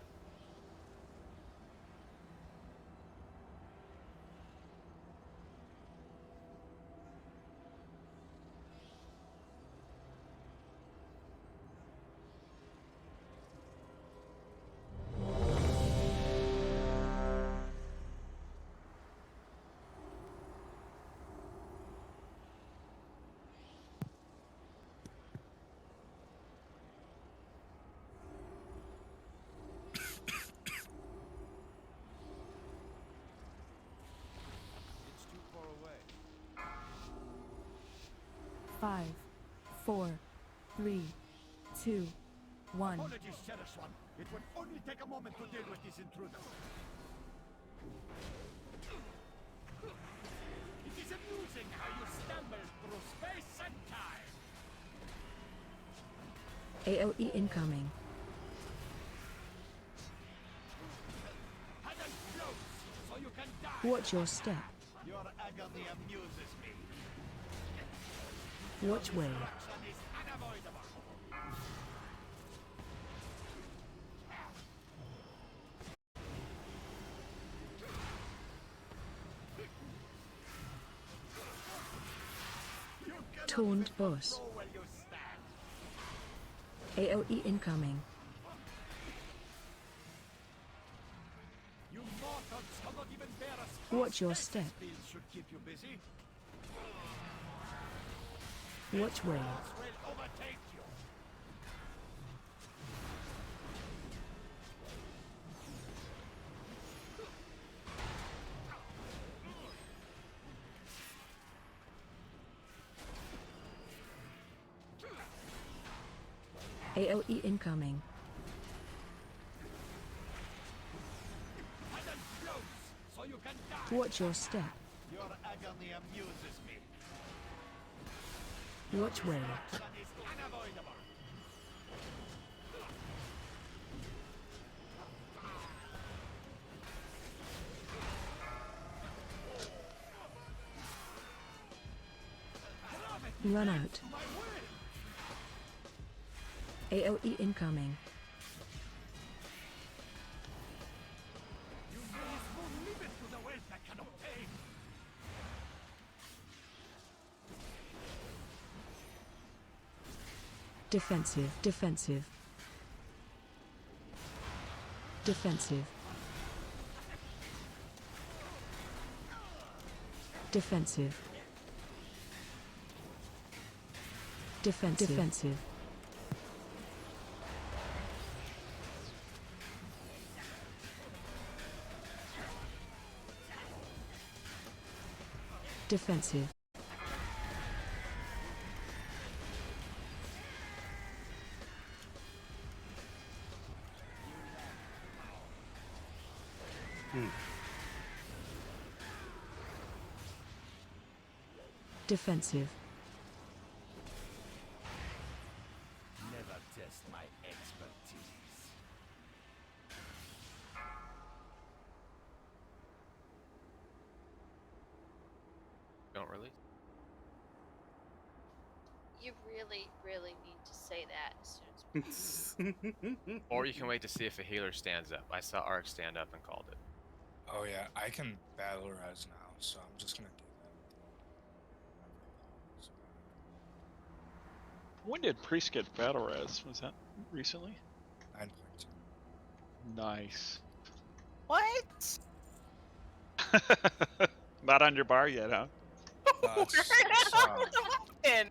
Speaker 4: It's too far away.
Speaker 15: 5, 4, 3, 2, 1.
Speaker 4: Apologies, Cherished One. It would only take a moment to deal with these intruders. It is amusing how you stumble through space and time.
Speaker 3: AOE incoming.
Speaker 4: Paddle close, so you can die.
Speaker 3: Watch your step.
Speaker 4: Your agony amuses me.
Speaker 3: Watch wave.
Speaker 4: Destruction is unavoidable.
Speaker 3: Taunt boss.
Speaker 4: Know where you stand.
Speaker 3: AOE incoming.
Speaker 4: You mortals cannot even bear a
Speaker 3: Watch your step.
Speaker 4: Speed should keep you busy.
Speaker 3: Watch wave.
Speaker 4: Will overtake you.
Speaker 3: AOE incoming.
Speaker 4: Paddle close, so you can die.
Speaker 3: Watch your step.
Speaker 4: Your agony amuses me.
Speaker 3: Watch wave.
Speaker 4: Destruction is unavoidable.
Speaker 3: Run out. AOE incoming.
Speaker 4: You may as well leave it to the wealth that can obtain.
Speaker 3: Defensive. Defensive. Defensive. Defensive. Defensive. Defensive. Defensive. Defensive.
Speaker 4: Never test my expertise.
Speaker 1: Don't release.
Speaker 14: You really, really need to say that as soon as
Speaker 1: Or you can wait to see if a healer stands up. I saw Ark stand up and called it.
Speaker 8: Oh yeah, I can battle res now, so I'm just gonna do that.
Speaker 11: When did Priest get battle res? Was that recently?
Speaker 8: 9.2.
Speaker 11: Nice.
Speaker 6: What?
Speaker 11: Not on your bar yet, huh?
Speaker 6: Happened?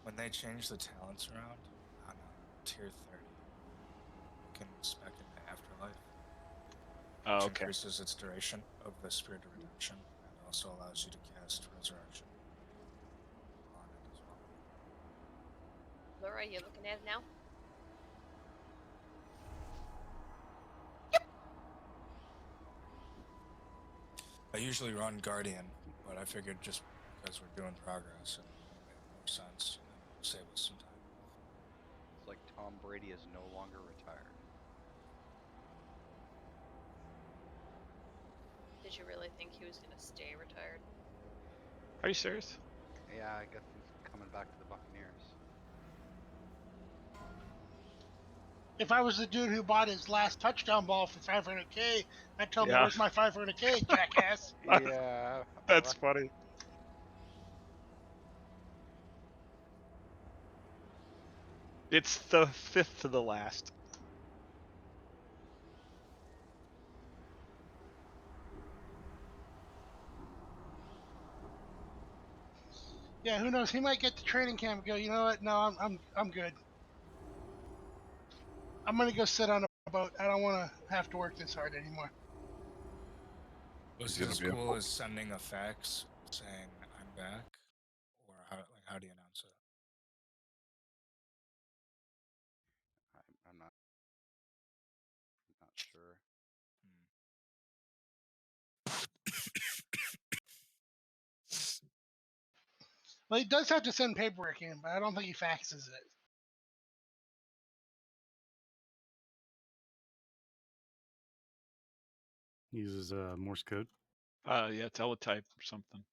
Speaker 8: When they change the talents around on tier 30, you can spec in the afterlife.
Speaker 11: Oh,
Speaker 8: Which
Speaker 11: okay.
Speaker 8: increases its duration of the Spirit of Redemption and also allows you to cast Resurrection on it as well.
Speaker 14: Laura, you looking at it now?
Speaker 8: I usually run Guardian, but I figured just because we're doing progress and sense, and it'll save us some time.
Speaker 5: It's like Tom Brady is no longer retired.
Speaker 14: Did you really think he was gonna stay retired?
Speaker 11: Are you serious?
Speaker 5: Yeah, I guess he's coming back to the Buccaneers.
Speaker 7: If I was the dude who bought his last touchdown ball for 500K, I'd tell him,
Speaker 11: Yeah.
Speaker 7: "Where's my 500K, jackass?"
Speaker 5: Yeah.
Speaker 11: That's funny. It's the fifth to the last.
Speaker 7: Yeah, who knows? He might get to training camp and go, you know what? No, I'm good. I'm gonna go sit on a boat. I don't want to have to work this hard anymore.
Speaker 8: Was
Speaker 12: He's
Speaker 8: it as
Speaker 12: gonna be a
Speaker 8: cool as sending a fax saying I'm back, or how do you announce it?
Speaker 5: I'm not sure.
Speaker 7: Well, he does have to send paperwork in, but I don't think he faxes it.
Speaker 2: Uses Morse code.
Speaker 11: Yeah, teletype or something.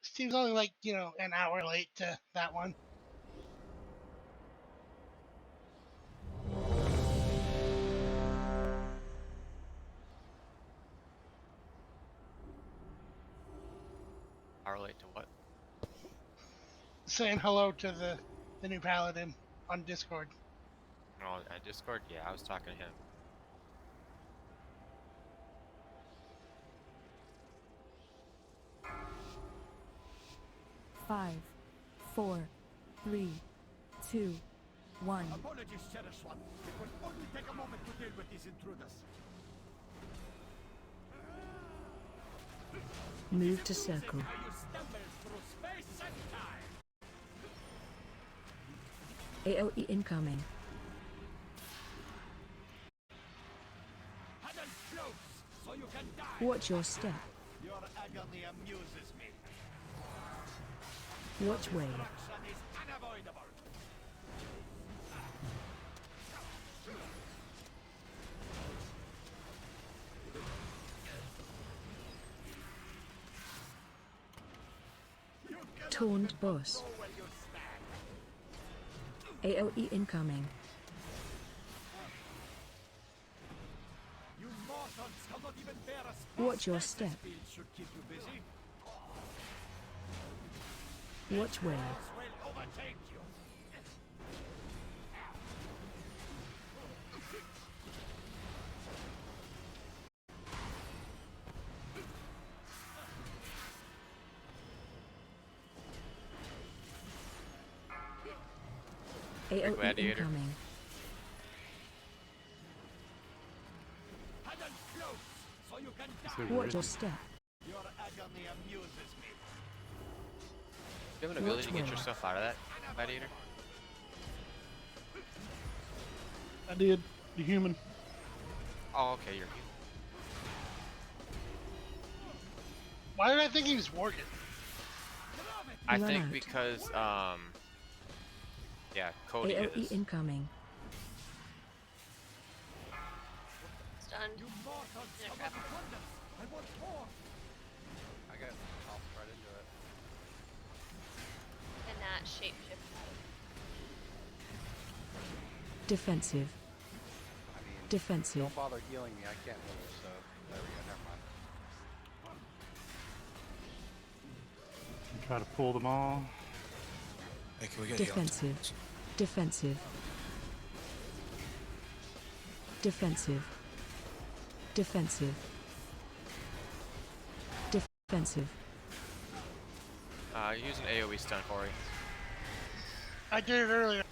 Speaker 7: 'Steve's only like, an hour late to that one.
Speaker 1: Hour late to what?
Speaker 7: Saying hello to the new paladin on Discord.
Speaker 1: Oh, Discord? Yeah, I was talking to him.
Speaker 15: Five, 4, 3, 2, 1.
Speaker 4: Apologies, Cherished One. It will only take a moment to deal with these intruders.
Speaker 3: Move to circle.
Speaker 4: How you stumble through space and time.
Speaker 3: AOE incoming.
Speaker 4: Huddle close, so you can die.
Speaker 3: Watch your step.
Speaker 4: Your agony amuses me.
Speaker 3: Watch wave.
Speaker 4: Destruction is unavoidable.
Speaker 3: Taunt boss.
Speaker 4: Go where you stand.
Speaker 3: AOE incoming.
Speaker 4: You mortals cannot even bear a space.
Speaker 3: Watch your step.
Speaker 4: Field should keep you busy.
Speaker 3: Watch wave.
Speaker 4: Force will overtake you.
Speaker 3: AOE
Speaker 1: Gladiator.
Speaker 3: incoming.
Speaker 4: Huddle close, so you can die.
Speaker 2: So
Speaker 3: Watch your
Speaker 2: rigid.
Speaker 3: step.
Speaker 4: Your agony amuses me.
Speaker 1: Do you have an ability
Speaker 3: Watch
Speaker 1: to get
Speaker 3: wave.
Speaker 1: yourself out of that, Gladiator?
Speaker 7: I did. The human.
Speaker 1: Oh, okay, you're
Speaker 7: Why did I think he was working?
Speaker 1: I
Speaker 3: Run
Speaker 1: think
Speaker 3: out.
Speaker 1: because, yeah, Cody
Speaker 3: AOE
Speaker 1: is.
Speaker 3: incoming.
Speaker 14: Stunned.
Speaker 4: You mortals
Speaker 14: In a
Speaker 4: cannot
Speaker 14: trap.
Speaker 4: wonder. I want more.
Speaker 5: I got tossed right into it.
Speaker 14: And that shapeshift.
Speaker 3: Defensive.
Speaker 5: I mean,
Speaker 3: Defensive.
Speaker 5: don't bother healing me. I can't move, so there we go. Never mind.
Speaker 2: Try to pull them all.
Speaker 8: Hey, can we get healing
Speaker 3: Defensive.
Speaker 8: tokens?
Speaker 3: Defensive. Defensive. Defensive. Defensive.
Speaker 1: Use an AoE stun, Corey.
Speaker 7: I did it earlier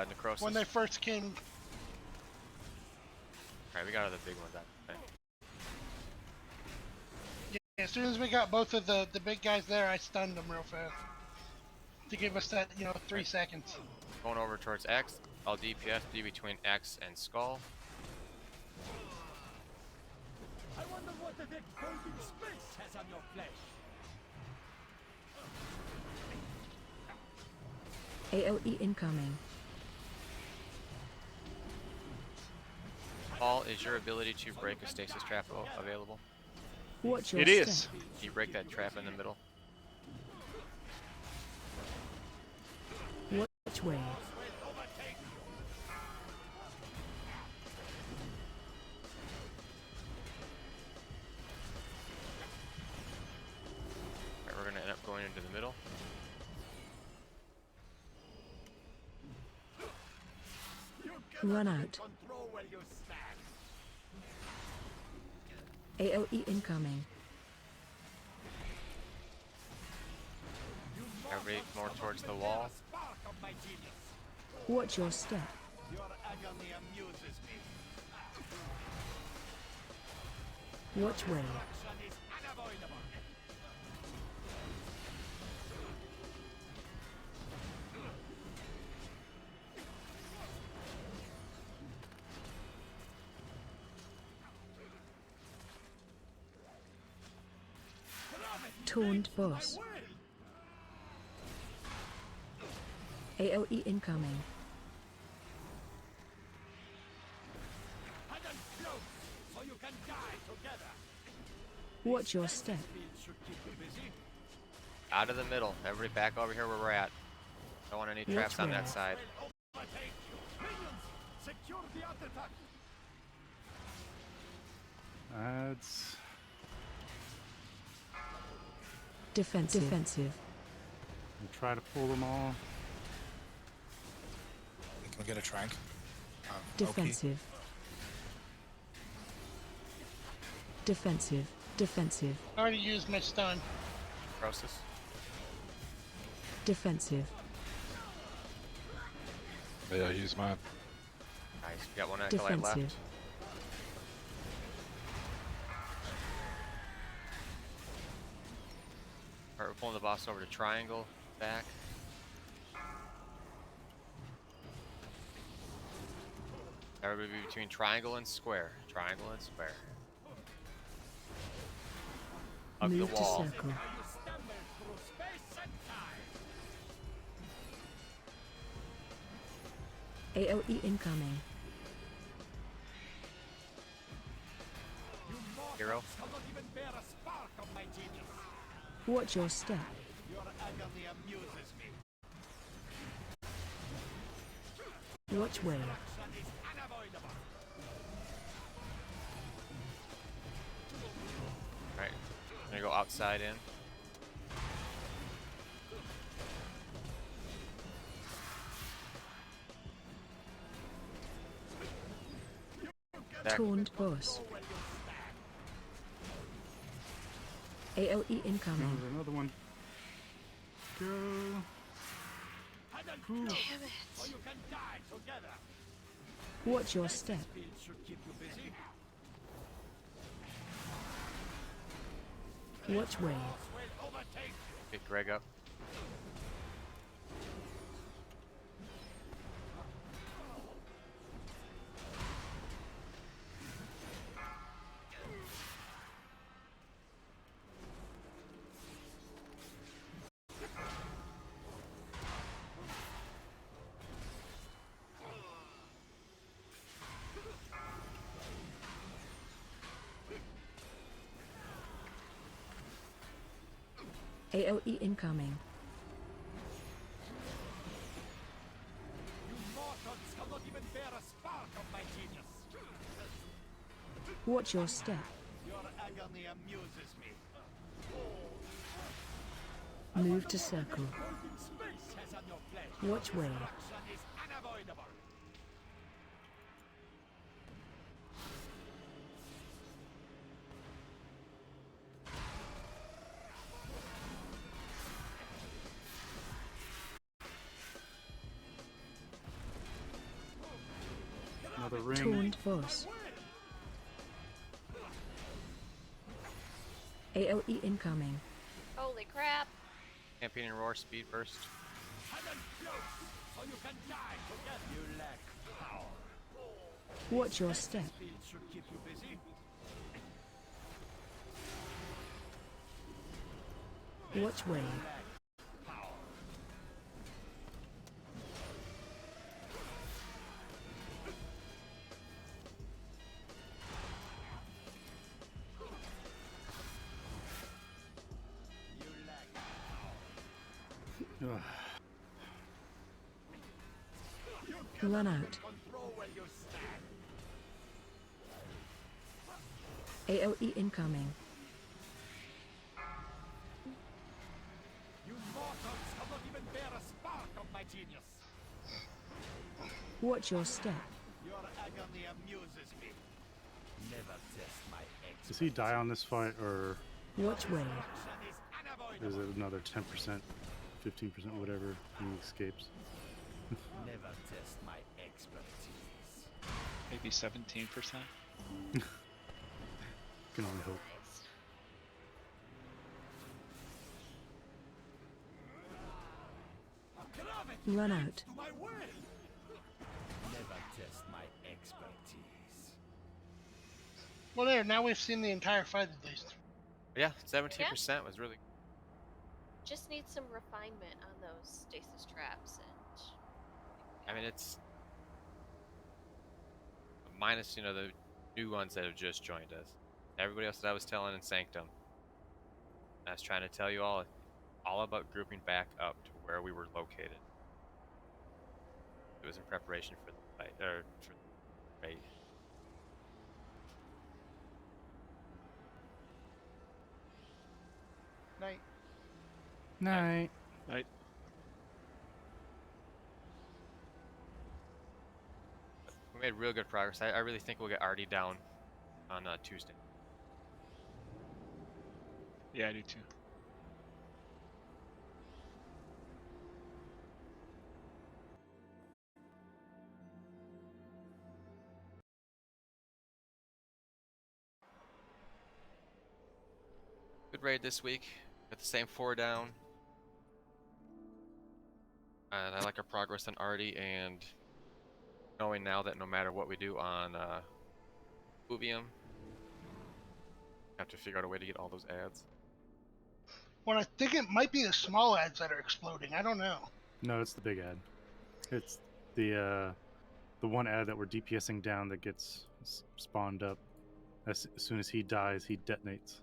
Speaker 1: Necrosis.
Speaker 7: when they first came.
Speaker 1: Alright, we got other big ones out. Okay.
Speaker 7: Yeah, as soon as we got both of the big guys there, I stunned them real fast. to give us that 3 seconds.
Speaker 1: Going over towards X. All DPS be between X and Skull.
Speaker 4: I wonder what the golden space has on your flesh.
Speaker 3: AOE incoming.
Speaker 1: Paul, is your ability to break a stasis trap available?
Speaker 3: Watch your
Speaker 11: It is.
Speaker 3: step.
Speaker 1: Can you break that trap in the middle?
Speaker 3: Watch wave.
Speaker 1: Alright, we're gonna end up going into the middle.
Speaker 3: Run out. AOE incoming.
Speaker 1: Everybody more towards the wall.
Speaker 3: Watch your step.
Speaker 4: Your agony amuses me.
Speaker 3: Watch wave.
Speaker 4: Destruction is unavoidable.
Speaker 3: Taunt boss. AOE incoming.
Speaker 4: Hide and close, so you can die together.
Speaker 3: Watch your step.
Speaker 4: Should keep you busy.
Speaker 1: Out of the middle. Everybody back over here where we're at. Don't want any traps on that side.
Speaker 4: Overtake. Minions, secure the artifact.
Speaker 2: That's
Speaker 3: Defensive. Defensive.
Speaker 2: and try to pull them all.
Speaker 8: Can we get a trank?
Speaker 3: Defensive. Defensive. Defensive.
Speaker 7: I already used my stun.
Speaker 1: Process.
Speaker 3: Defensive.
Speaker 12: Yeah, use mine.
Speaker 1: Nice. We got one acolyte left.
Speaker 3: Defensive.
Speaker 1: Alright, we're pulling the boss over to triangle. Back. Everybody be between triangle and square. Triangle and square. Hug the
Speaker 3: Move to
Speaker 1: wall.
Speaker 3: circle.
Speaker 4: You stumble through space and time.
Speaker 3: AOE incoming.
Speaker 4: You
Speaker 1: Hero.
Speaker 4: mortals cannot even bear a spark of my genius.
Speaker 3: Watch your step.
Speaker 4: Your agony amuses me.
Speaker 3: Watch wave.
Speaker 4: Destruction is unavoidable.
Speaker 1: Alright. Gonna go outside in. Back.
Speaker 3: Taunt boss. AOE incoming.
Speaker 2: There's another one. Go.
Speaker 4: Hide and
Speaker 3: Damn
Speaker 4: close,
Speaker 3: it.
Speaker 4: so you can die together.
Speaker 3: Watch your step.
Speaker 4: Speed should keep you busy.
Speaker 3: Watch wave.
Speaker 4: Will overtake.
Speaker 1: Get Greg up.
Speaker 3: AOE incoming.
Speaker 4: You mortals cannot even bear a spark of my genius.
Speaker 3: Watch your step.
Speaker 4: Your agony amuses me.
Speaker 3: Move to circle.
Speaker 4: Golden space has on your flesh.
Speaker 3: Watch wave.
Speaker 4: Destruction is unavoidable.
Speaker 2: Another ring.
Speaker 3: Taunt boss. AOE incoming.
Speaker 14: Holy crap.
Speaker 1: Champion and roar speed burst.
Speaker 4: So you can die together. You lack power.
Speaker 3: Watch your step.
Speaker 4: Speed should keep you busy.
Speaker 3: Watch wave.
Speaker 2: Ugh.
Speaker 3: Run out. AOE incoming.
Speaker 4: You mortals have not even bear a spark of my genius.
Speaker 3: Watch your step.
Speaker 4: Your agony amuses me. Never test my ex.
Speaker 2: Does he die on this fight, or
Speaker 3: Watch wave.
Speaker 2: is it another 10%, 15%, whatever he escapes?
Speaker 4: Never test my expertise.
Speaker 11: Maybe 17%.
Speaker 2: Can only hope.
Speaker 3: Run out.
Speaker 4: To my will. Never test my expertise.
Speaker 7: Well, there. Now we've seen the entire fight at least.
Speaker 1: Yeah, 17% was really.
Speaker 14: Just need some refinement on those stasis traps and.
Speaker 1: I mean, it's minus, the new ones that have just joined us. Everybody else that I was telling in Sanctum, I was trying to tell you all about grouping back up to where we were located. It was in preparation for the fight, or for the raid.
Speaker 5: Night.
Speaker 2: Night.
Speaker 11: Night.
Speaker 1: We made real good progress. I really think we'll get Artie down on Tuesday.
Speaker 11: Yeah, I do too.
Speaker 1: Good raid this week. Got the same 4 down. And I like our progress on Artie, and knowing now that no matter what we do on Uvium, have to figure out a way to get all those ads.
Speaker 7: Well, I think it might be the small ads that are exploding. I don't know.
Speaker 2: No, it's the big ad. It's the one ad that we're DPSing down that gets spawned up. As soon as he dies, he detonates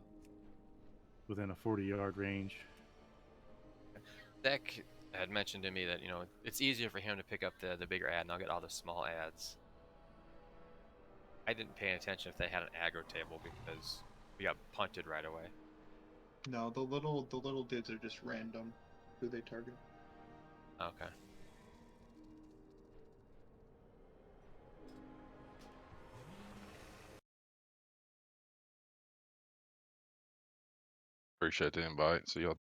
Speaker 2: within a 40-yard range.
Speaker 1: Zach had mentioned to me that it's easier for him to pick up the bigger ad, and I'll get all the small ads. I didn't pay attention if they had an aggro table because we got punted right away.
Speaker 9: No, the little dudes are just random who they target.
Speaker 1: Okay.
Speaker 12: Appreciate the invite. See y'all.